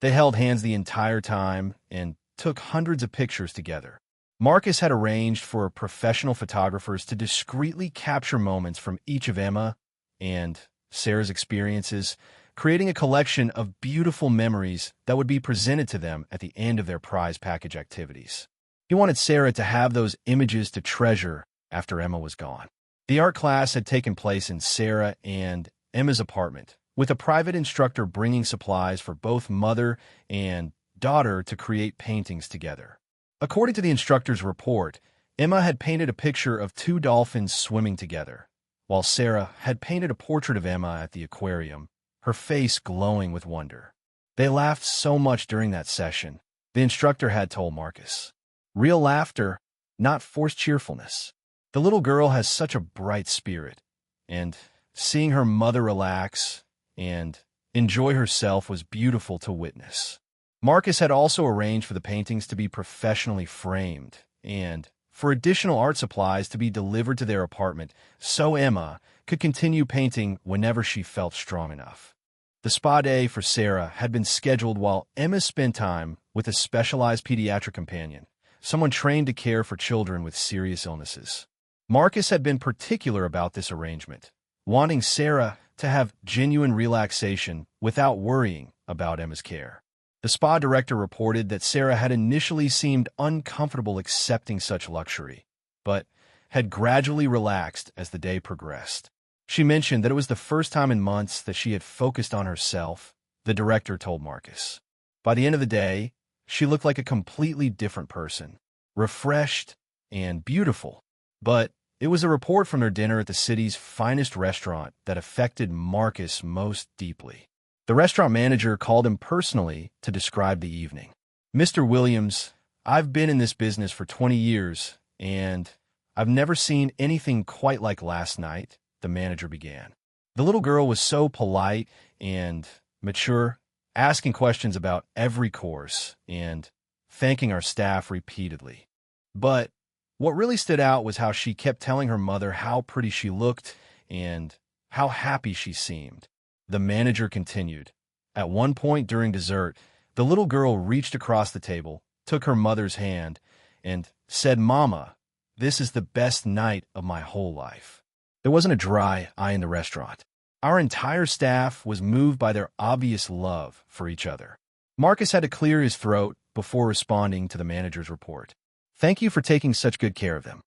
They held hands the entire time and took hundreds of pictures together. Marcus had arranged for professional photographers to discreetly capture moments from each of Emma and Sarah's experiences, creating a collection of beautiful memories that would be presented to them at the end of their prize package activities. He wanted Sarah to have those images to treasure after Emma was gone. The art class had taken place in Sarah and Emma's apartment, with a private instructor bringing supplies for both mother and daughter to create paintings together. According to the instructor's report, Emma had painted a picture of two dolphins swimming together, while Sarah had painted a portrait of Emma at the aquarium, her face glowing with wonder. They laughed so much during that session, the instructor had told Marcus. Real laughter, not forced cheerfulness. The little girl has such a bright spirit, and seeing her mother relax and enjoy herself was beautiful to witness. Marcus had also arranged for the paintings to be professionally framed and for additional art supplies to be delivered to their apartment so Emma could continue painting whenever she felt strong enough. The spa day for Sarah had been scheduled while Emma spent time with a specialized pediatric companion, someone trained to care for children with serious illnesses. Marcus had been particular about this arrangement, wanting Sarah to have genuine relaxation without worrying about Emma's care. The spa director reported that Sarah had initially seemed uncomfortable accepting such luxury, but had gradually relaxed as the day progressed. She mentioned that it was the first time in months that she had focused on herself, the director told Marcus. By the end of the day, she looked like a completely different person, refreshed and beautiful. But it was a report from their dinner at the city's finest restaurant that affected Marcus most deeply. The restaurant manager called him personally to describe the evening. "Mr. Williams, I've been in this business for 20 years, and I've never seen anything quite like last night," the manager began. The little girl was so polite and mature, asking questions about every course and thanking our staff repeatedly. But what really stood out was how she kept telling her mother how pretty she looked and how happy she seemed. The manager continued. At one point during dessert, the little girl reached across the table, took her mother's hand, and said, "Mama, this is the best night of my whole life." There wasn't a dry eye in the restaurant. Our entire staff was moved by their obvious love for each other. Marcus had to clear his throat before responding to the manager's report. "Thank you for taking such good care of them.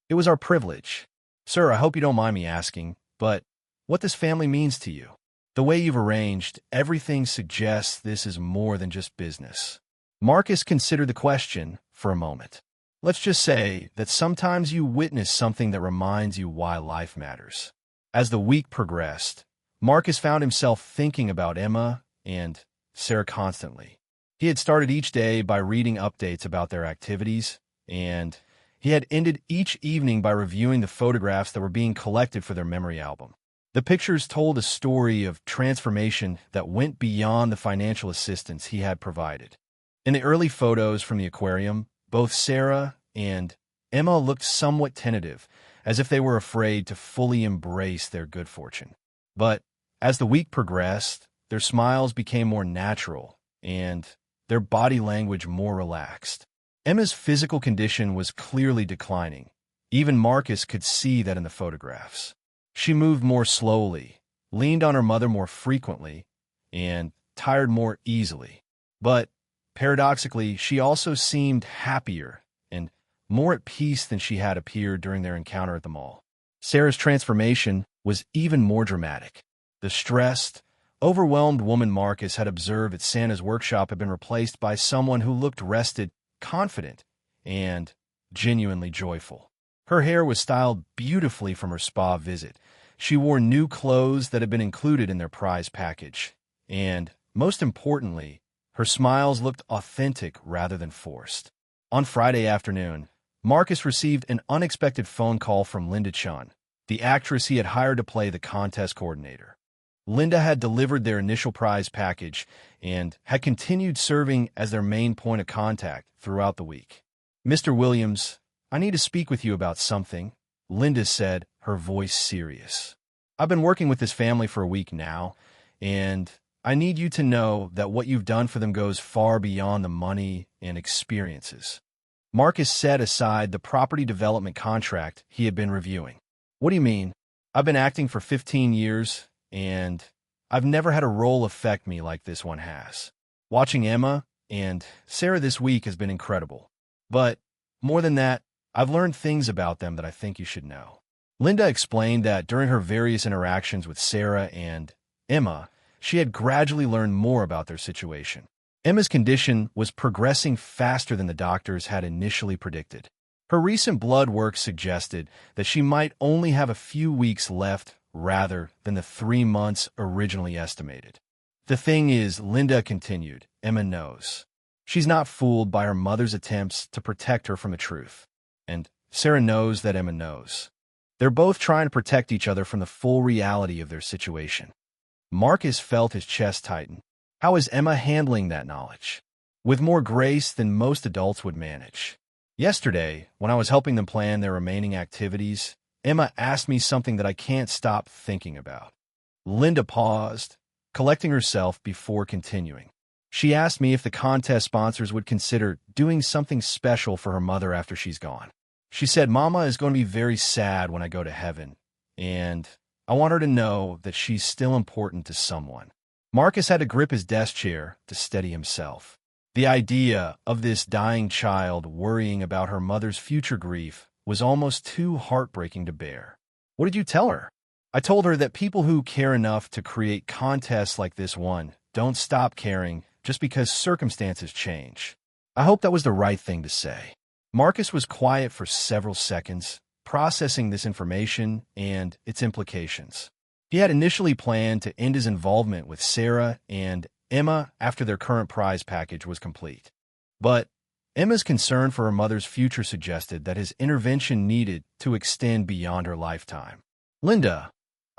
It was our privilege. Sir, I hope you don't mind me asking, but what this family means to you? The way you've arranged, everything suggests this is more than just business." Marcus considered the question for a moment. "Let's just say that sometimes you witness something that reminds you why life matters." As the week progressed, Marcus found himself thinking about Emma and Sarah constantly. He had started each day by reading updates about their activities, and he had ended each evening by reviewing the photographs that were being collected for their memory album. The pictures told a story of transformation that went beyond the financial assistance he had provided. In the early photos from the aquarium, both Sarah and Emma looked somewhat tentative, as if they were afraid to fully embrace their good fortune. But as the week progressed, their smiles became more natural and their body language more relaxed. Emma's physical condition was clearly declining. Even Marcus could see that in the photographs. She moved more slowly, leaned on her mother more frequently, and tired more easily. But paradoxically, she also seemed happier and more at peace than she had appeared during their encounter at the mall. Sarah's transformation was even more dramatic. The stressed, overwhelmed woman Marcus had observed at Santa's workshop had been replaced by someone who looked rested, confident, and genuinely joyful. Her hair was styled beautifully from her spa visit. She wore new clothes that had been included in their prize package. And, most importantly, her smiles looked authentic rather than forced. On Friday afternoon, Marcus received an unexpected phone call from Linda Chun, the actress he had hired to play the contest coordinator. Linda had delivered their initial prize package and had continued serving as their main point of contact throughout the week. "Mr. Williams, I need to speak with you about something," Linda said, her voice serious. "I've been working with this family for a week now, and I need you to know that what you've done for them goes far beyond the money and experiences." Marcus set aside the property development contract he had been reviewing. "What do you mean? I've been acting for 15 years, and I've never had a role affect me like this one has. Watching Emma and Sarah this week has been incredible. But more than that, I've learned things about them that I think you should know." Linda explained that during her various interactions with Sarah and Emma, she had gradually learned more about their situation. Emma's condition was progressing faster than the doctors had initially predicted. Her recent blood work suggested that she might only have a few weeks left rather than the 3 months originally estimated. "The thing is," Linda continued, "Emma knows. She's not fooled by her mother's attempts to protect her from the truth. And Sarah knows that Emma knows. They're both trying to protect each other from the full reality of their situation." Marcus felt his chest tighten. How is Emma handling that knowledge? With more grace than most adults would manage. Yesterday, when I was helping them plan their remaining activities, Emma asked me something that I can't stop thinking about. Linda paused, collecting herself before continuing. She asked me if the contest sponsors would consider doing something special for her mother after she's gone. She said, "Mama is going to be very sad when I go to heaven, and I want her to know that she's still important to someone." Marcus had to grip his desk chair to steady himself. The idea of this dying child worrying about her mother's future grief was almost too heartbreaking to bear. "What did you tell her?" "I told her that people who care enough to create contests like this one don't stop caring just because circumstances change." I hope that was the right thing to say. Marcus was quiet for several seconds, processing this information and its implications. He had initially planned to end his involvement with Sarah and Emma after their current prize package was complete. But Emma's concern for her mother's future suggested that his intervention needed to extend beyond her lifetime. "Linda,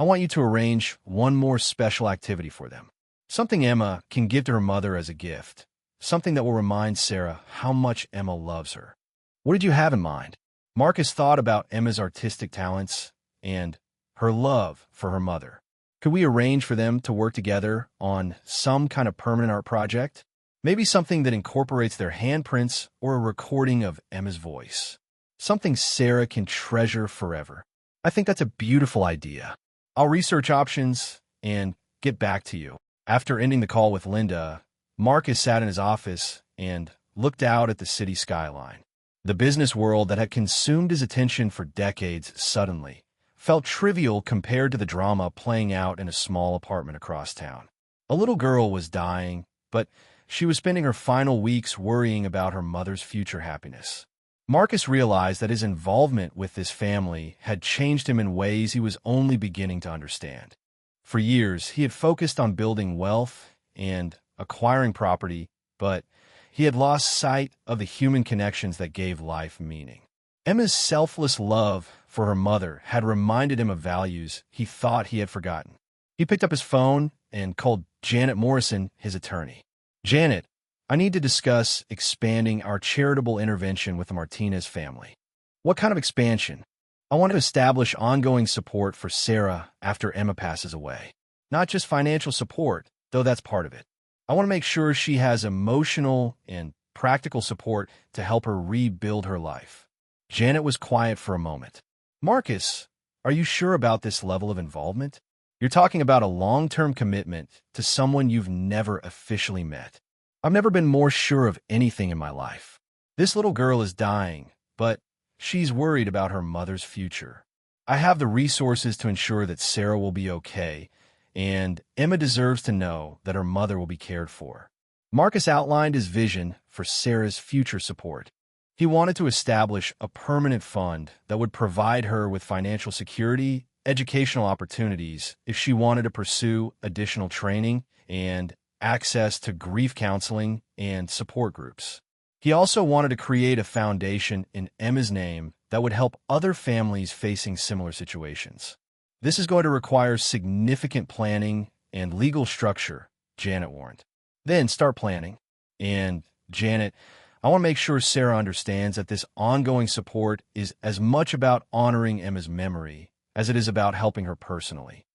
I want you to arrange one more special activity for them. Something Emma can give to her mother as a gift. Something that will remind Sarah how much Emma loves her. What did you have in mind? Marcus thought about Emma's artistic talents and her love for her mother. Could we arrange for them to work together on some kind of permanent art project? Maybe something that incorporates their handprints or a recording of Emma's voice. Something Sarah can treasure forever. I think that's a beautiful idea. I'll research options and get back to you. After ending the call with Linda, Marcus sat in his office and looked out at the city skyline. The business world that had consumed his attention for decades suddenly felt trivial compared to the drama playing out in a small apartment across town. A little girl was dying, but she was spending her final weeks worrying about her mother's future happiness. Marcus realized that his involvement with this family had changed him in ways he was only beginning to understand. For years, he had focused on building wealth and acquiring property, but he had lost sight of the human connections that gave life meaning. Emma's selfless love for her mother had reminded him of values he thought he had forgotten. He picked up his phone and called Janet Morrison, his attorney. "Janet, I need to discuss expanding our charitable intervention with the Martinez family." "What kind of expansion?" "I want to establish ongoing support for Sarah after Emma passes away. Not just financial support, though that's part of it. I want to make sure she has emotional and practical support to help her rebuild her life." Janet was quiet for a moment. "Marcus, are you sure about this level of involvement? You're talking about a long-term commitment to someone you've never officially met." "I've never been more sure of anything in my life. This little girl is dying, but she's worried about her mother's future. I have the resources to ensure that Sarah will be okay, and Emma deserves to know that her mother will be cared for." Marcus outlined his vision for Sarah's future support. He wanted to establish a permanent fund that would provide her with financial security, educational opportunities if she wanted to pursue additional training, and access to grief counseling and support groups. He also wanted to create a foundation in Emma's name that would help other families facing similar situations. "This is going to require significant planning and legal structure," Janet warned. "Then start planning. And, Janet, I want to make sure Sarah understands that this ongoing support is as much about honoring Emma's memory as it is about helping her personally."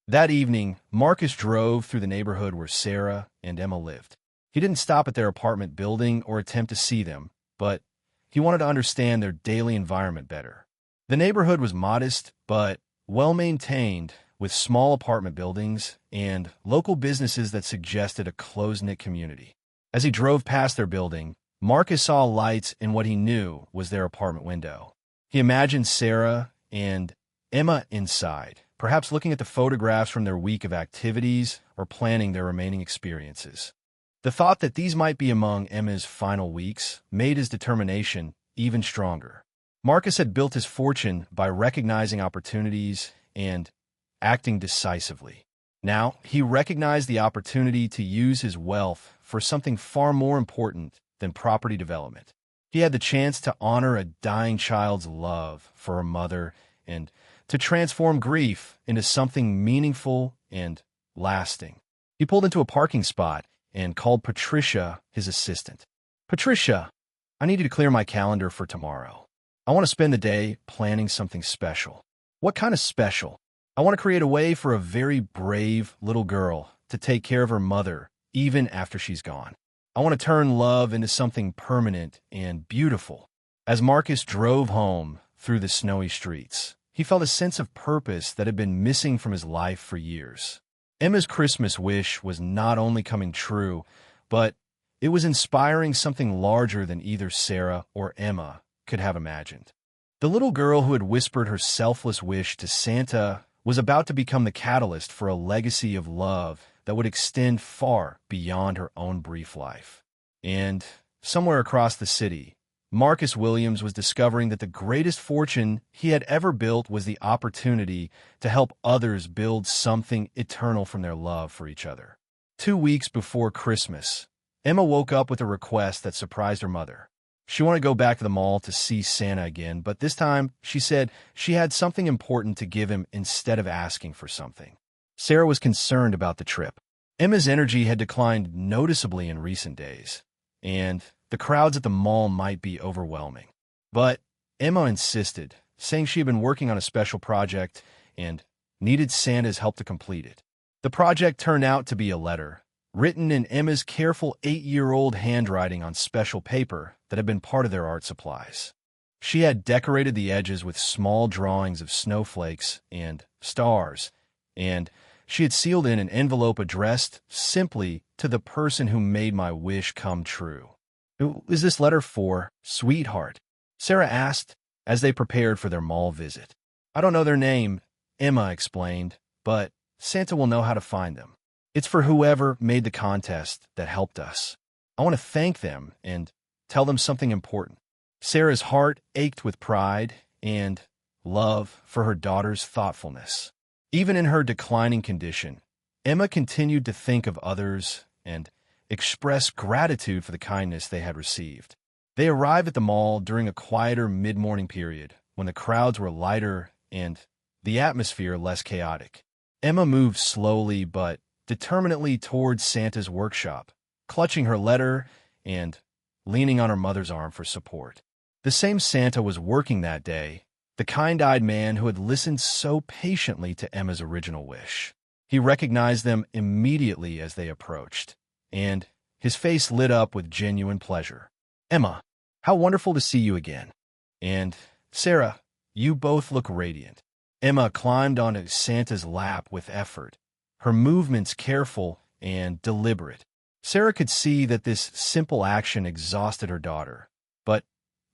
That evening, Marcus drove through the neighborhood where Sarah and Emma lived. He didn't stop at their apartment building or attempt to see them, but he wanted to understand their daily environment better. The neighborhood was modest, but well-maintained, with small apartment buildings and local businesses that suggested a close-knit community. As he drove past their building, Marcus saw lights in what he knew was their apartment window. He imagined Sarah and Emma inside, perhaps looking at the photographs from their week of activities or planning their remaining experiences. The thought that these might be among Emma's final weeks made his determination even stronger. Marcus had built his fortune by recognizing opportunities and acting decisively. Now, he recognized the opportunity to use his wealth for something far more important than property development. He had the chance to honor a dying child's love for her mother and to transform grief into something meaningful and lasting. He pulled into a parking spot and called Patricia, his assistant. "Patricia, I need you to clear my calendar for tomorrow. I want to spend the day planning something special." "What kind of special?" "I want to create a way for a very brave little girl to take care of her mother even after she's gone. I want to turn love into something permanent and beautiful." As Marcus drove home through the snowy streets, he felt a sense of purpose that had been missing from his life for years. Emma's Christmas wish was not only coming true, but it was inspiring something larger than either Sarah or Emma could have imagined. The little girl who had whispered her selfless wish to Santa was about to become the catalyst for a legacy of love that would extend far beyond her own brief life. And somewhere across the city, Marcus Williams was discovering that the greatest fortune he had ever built was the opportunity to help others build something eternal from their love for each other. 2 weeks before Christmas, Emma woke up with a request that surprised her mother. She wanted to go back to the mall to see Santa again, but this time she said she had something important to give him instead of asking for something. Sarah was concerned about the trip. Emma's energy had declined noticeably in recent days, and the crowds at the mall might be overwhelming. But Emma insisted, saying she had been working on a special project and needed Santa's help to complete it. The project turned out to be a letter, written in Emma's careful 8-year-old handwriting on special paper that had been part of their art supplies. She had decorated the edges with small drawings of snowflakes and stars, and she had sealed in an envelope addressed simply to the person who made my wish come true. "Who is this letter for, sweetheart?" Sarah asked as they prepared for their mall visit. "I don't know their name," Emma explained, "but Santa will know how to find them. It's for whoever made the contest that helped us. I want to thank them and tell them something important." Sarah's heart ached with pride and love for her daughter's thoughtfulness. Even in her declining condition, Emma continued to think of others and express gratitude for the kindness they had received. They arrived at the mall during a quieter mid-morning period when the crowds were lighter and the atmosphere less chaotic. Emma moved slowly but determinedly towards Santa's workshop, clutching her letter and leaning on her mother's arm for support. The same Santa was working that day, the kind-eyed man who had listened so patiently to Emma's original wish. He recognized them immediately as they approached, and his face lit up with genuine pleasure. "Emma, how wonderful to see you again. And Sarah, you both look radiant." Emma climbed onto Santa's lap with effort, her movements careful and deliberate. Sarah could see that this simple action exhausted her daughter, but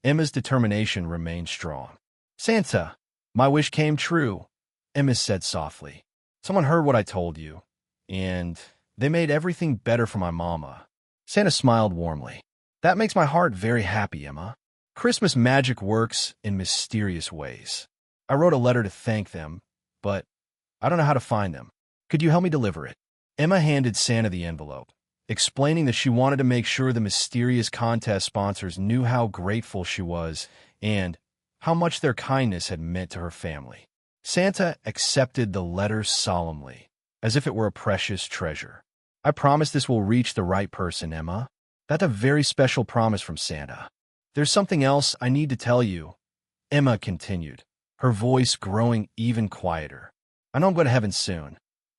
Emma's determination remained strong. "Santa, my wish came true," Emma said softly. "Someone heard what I told you, and they made everything better for my mama." Santa smiled warmly. "That makes my heart very happy, Emma. Christmas magic works in mysterious ways. I wrote a letter to thank them, but I don't know how to find them. Could you help me deliver it?" Emma handed Santa the envelope, explaining that she wanted to make sure the mysterious contest sponsors knew how grateful she was and how much their kindness had meant to her family. Santa accepted the letter solemnly, as if it were a precious treasure. "I promise this will reach the right person, Emma." "That's a very special promise from Santa. There's something else I need to tell you," Emma continued, her voice growing even quieter. "I know I'm going to heaven soon,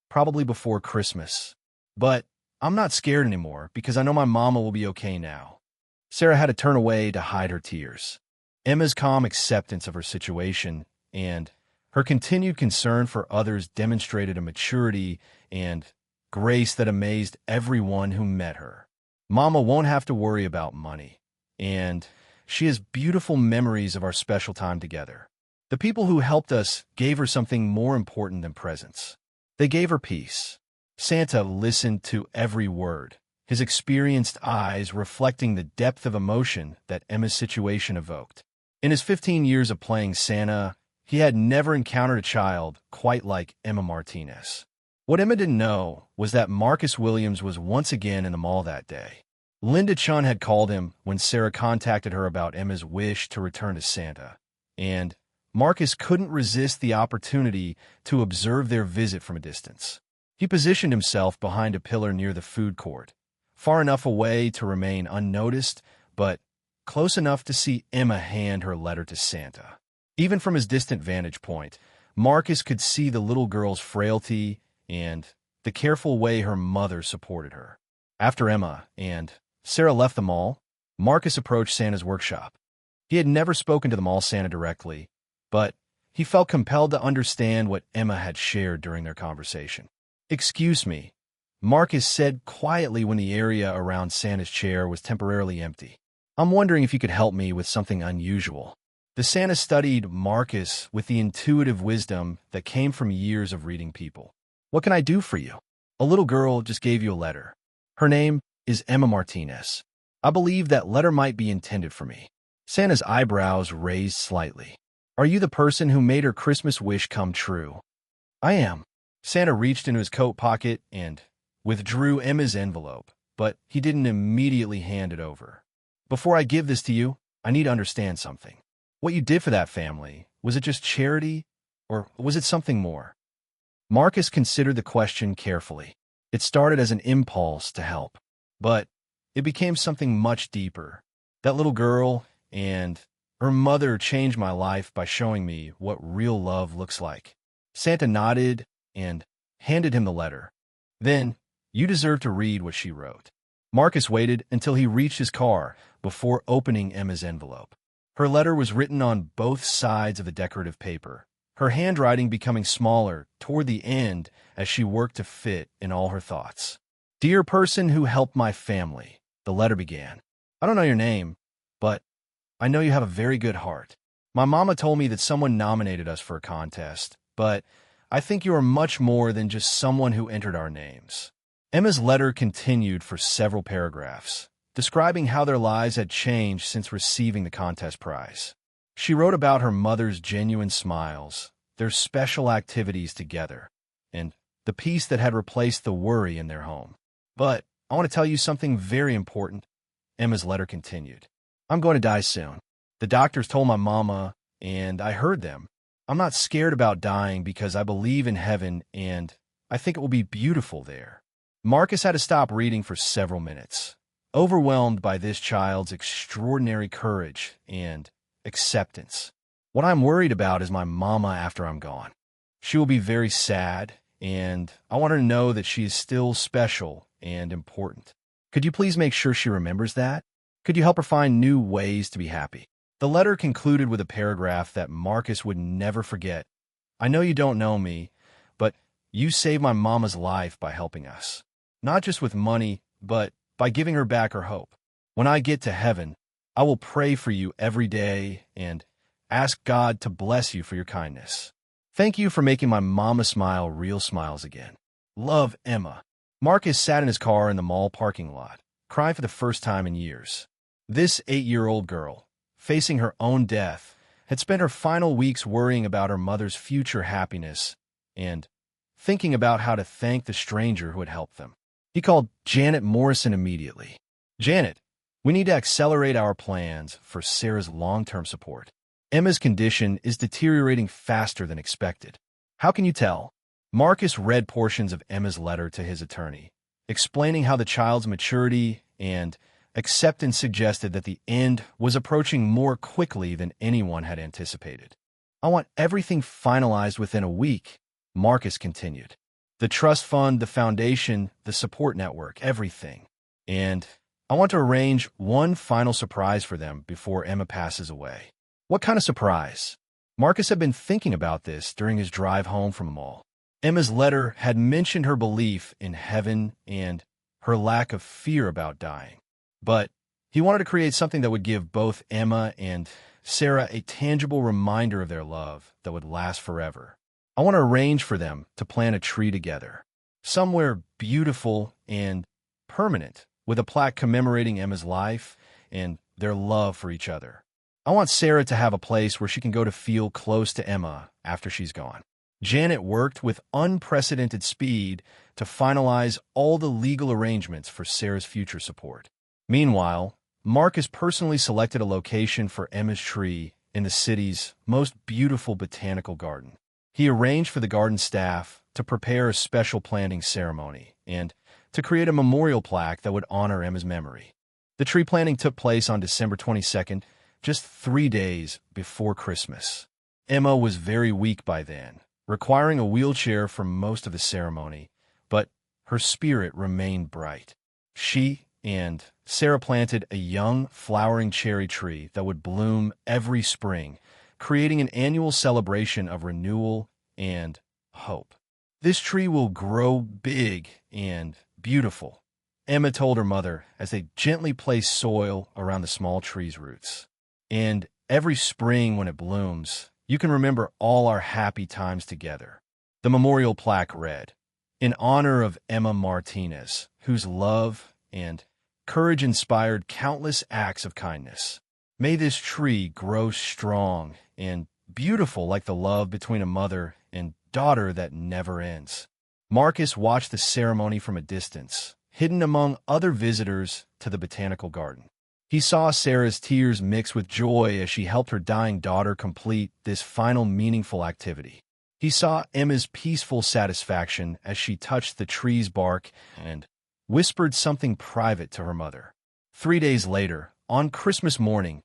probably before Christmas, but I'm not scared anymore because I know my mama will be okay now." Sarah had to turn away to hide her tears. Emma's calm acceptance of her situation and her continued concern for others demonstrated a maturity and grace that amazed everyone who met her. Mama won't have to worry about money, and she has beautiful memories of our special time together. The people who helped us gave her something more important than presents. They gave her peace. Santa listened to every word, his experienced eyes reflecting the depth of emotion that Emma's situation evoked. In his 15 years of playing Santa, he had never encountered a child quite like Emma Martinez. What Emma didn't know was that Marcus Williams was once again in the mall that day. Linda Chun had called him when Sarah contacted her about Emma's wish to return to Santa, and Marcus couldn't resist the opportunity to observe their visit from a distance. He positioned himself behind a pillar near the food court, far enough away to remain unnoticed, but close enough to see Emma hand her letter to Santa. Even from his distant vantage point, Marcus could see the little girl's frailty and the careful way her mother supported her. After Emma and Sarah left the mall, Marcus approached Santa's workshop. He had never spoken to the mall Santa directly, but he felt compelled to understand what Emma had shared during their conversation. "Excuse me," Marcus said quietly when the area around Santa's chair was temporarily empty. "I'm wondering if you could help me with something unusual." The Santa studied Marcus with the intuitive wisdom that came from years of reading people. "What can I do for you? A little girl just gave you a letter. Her name is Emma Martinez. I believe that letter might be intended for me." Santa's eyebrows raised slightly. "Are you the person who made her Christmas wish come true?" "I am." Santa reached into his coat pocket and withdrew Emma's envelope, but he didn't immediately hand it over. "Before I give this to you, I need to understand something. What you did for that family, was it just charity, or was it something more? Marcus considered the question carefully. It started as an impulse to help, but it became something much deeper. That little girl and her mother changed my life by showing me what real love looks like. Santa nodded and handed him the letter. Then, you deserve to read what she wrote. Marcus waited until he reached his car before opening Emma's envelope. Her letter was written on both sides of the decorative paper, her handwriting becoming smaller toward the end as she worked to fit in all her thoughts. Dear person who helped my family, the letter began. I don't know your name, but I know you have a very good heart. My mama told me that someone nominated us for a contest, but I think you are much more than just someone who entered our names. Emma's letter continued for several paragraphs, describing how their lives had changed since receiving the contest prize. She wrote about her mother's genuine smiles, their special activities together, and the peace that had replaced the worry in their home. But I want to tell you something very important, Emma's letter continued. I'm going to die soon. The doctors told my mama, and I heard them. I'm not scared about dying because I believe in heaven, and I think it will be beautiful there. Marcus had to stop reading for several minutes, overwhelmed by this child's extraordinary courage and acceptance. What I'm worried about is my mama after I'm gone. She will be very sad, and I want her to know that she is still special and important. Could you please make sure she remembers that? Could you help her find new ways to be happy? The letter concluded with a paragraph that Marcus would never forget. I know you don't know me, but you saved my mama's life by helping us. Not just with money, but by giving her back her hope. When I get to heaven, I will pray for you every day and ask God to bless you for your kindness. Thank you for making my mama smile real smiles again. Love, Emma. Marcus sat in his car in the mall parking lot, crying for the first time in years. This 8-year-old girl, facing her own death, had spent her final weeks worrying about her mother's future happiness and thinking about how to thank the stranger who had helped them. He called Janet Morrison immediately. Janet, we need to accelerate our plans for Sarah's long-term support. Emma's condition is deteriorating faster than expected. How can you tell? Marcus read portions of Emma's letter to his attorney, explaining how the child's maturity and acceptance suggested that the end was approaching more quickly than anyone had anticipated. I want everything finalized within a week, Marcus continued. The trust fund, the foundation, the support network, everything. And I want to arrange one final surprise for them before Emma passes away. What kind of surprise? Marcus had been thinking about this during his drive home from the mall. Emma's letter had mentioned her belief in heaven and her lack of fear about dying. But he wanted to create something that would give both Emma and Sarah a tangible reminder of their love that would last forever. I want to arrange for them to plant a tree together, somewhere beautiful and permanent, with a plaque commemorating Emma's life and their love for each other. I want Sarah to have a place where she can go to feel close to Emma after she's gone. Janet worked with unprecedented speed to finalize all the legal arrangements for Sarah's future support. Meanwhile, Marcus personally selected a location for Emma's tree in the city's most beautiful botanical garden. He arranged for the garden staff to prepare a special planting ceremony and to create a memorial plaque that would honor Emma's memory. The tree planting took place on December 22nd, just 3 days before Christmas. Emma was very weak by then, requiring a wheelchair for most of the ceremony, but her spirit remained bright. She and Sarah planted a young, flowering cherry tree that would bloom every spring, creating an annual celebration of renewal and hope. This tree will grow big and beautiful, Emma told her mother as they gently placed soil around the small tree's roots. And every spring when it blooms, you can remember all our happy times together. The memorial plaque read, "In honor of Emma Martinez, whose love and courage inspired countless acts of kindness. May this tree grow strong and beautiful like the love between a mother and daughter that never ends." Marcus watched the ceremony from a distance, hidden among other visitors to the botanical garden. He saw Sarah's tears mix with joy as she helped her dying daughter complete this final meaningful activity. He saw Emma's peaceful satisfaction as she touched the tree's bark and whispered something private to her mother. 3 days later, on Christmas morning,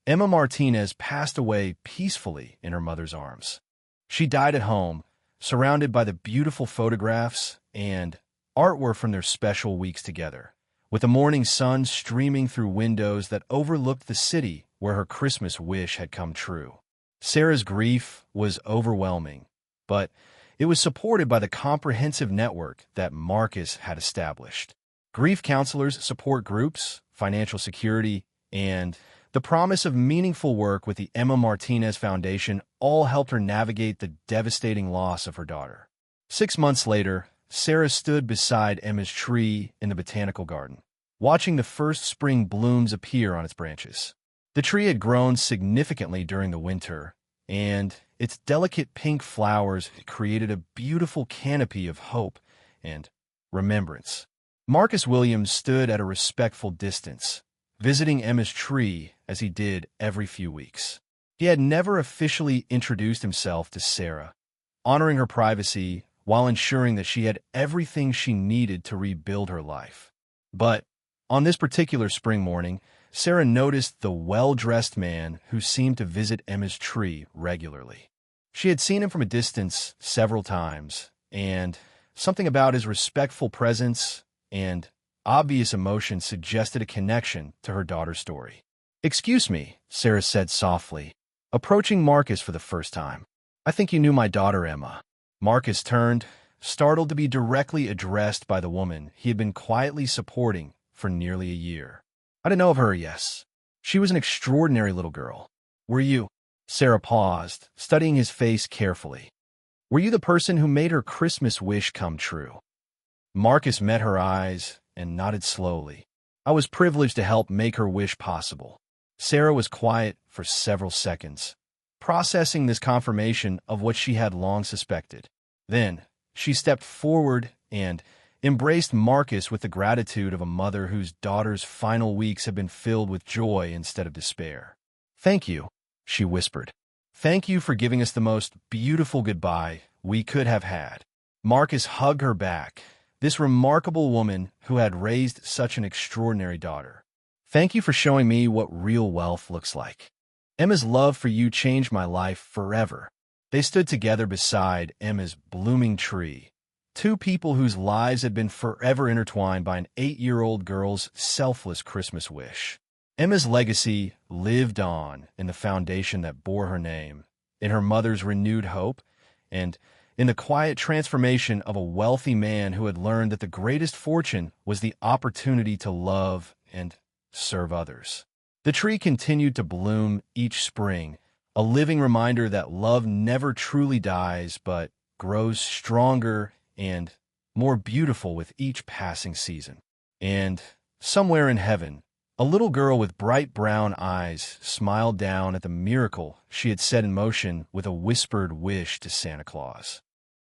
Emma Martinez passed away peacefully in her mother's arms. She died at home, surrounded by the beautiful photographs and artwork from their special weeks together, with the morning sun streaming through windows that overlooked the city where her Christmas wish had come true. Sarah's grief was overwhelming, but it was supported by the comprehensive network that Marcus had established. Grief counselors, support groups, financial security, and the promise of meaningful work with the Emma Martinez Foundation all helped her navigate the devastating loss of her daughter. 6 months later, Sarah stood beside Emma's tree in the botanical garden, watching the first spring blooms appear on its branches. The tree had grown significantly during the winter, and its delicate pink flowers created a beautiful canopy of hope and remembrance. Marcus Williams stood at a respectful distance, visiting Emma's tree as he did every few weeks. He had never officially introduced himself to Sarah, honoring her privacy while ensuring that she had everything she needed to rebuild her life. But on this particular spring morning, Sarah noticed the well-dressed man who seemed to visit Emma's tree regularly. She had seen him from a distance several times, and something about his respectful presence and obvious emotion suggested a connection to her daughter's story. "Excuse me," Sarah said softly, approaching Marcus for the first time. "I think you knew my daughter, Emma." Marcus turned, startled to be directly addressed by the woman he had been quietly supporting for nearly a year. "I didn't know of her, yes. She was an extraordinary little girl. Were you?" Sarah paused, studying his face carefully. "Were you the person who made her Christmas wish come true?" Marcus met her eyes and nodded slowly. "I was privileged to help make her wish possible." Sarah was quiet for several seconds, processing this confirmation of what she had long suspected. Then, she stepped forward and embraced Marcus with the gratitude of a mother whose daughter's final weeks had been filled with joy instead of despair. "Thank you," she whispered. "Thank you for giving us the most beautiful goodbye we could have had." Marcus hugged her back, this remarkable woman who had raised such an extraordinary daughter. "Thank you for showing me what real wealth looks like. Emma's love for you changed my life forever." They stood together beside Emma's blooming tree, two people whose lives had been forever intertwined by an 8-year-old girl's selfless Christmas wish. Emma's legacy lived on in the foundation that bore her name, in her mother's renewed hope, and in the quiet transformation of a wealthy man who had learned that the greatest fortune was the opportunity to love and serve others. The tree continued to bloom each spring, a living reminder that love never truly dies but grows stronger and more beautiful with each passing season. And somewhere in heaven, a little girl with bright brown eyes smiled down at the miracle she had set in motion with a whispered wish to Santa Claus.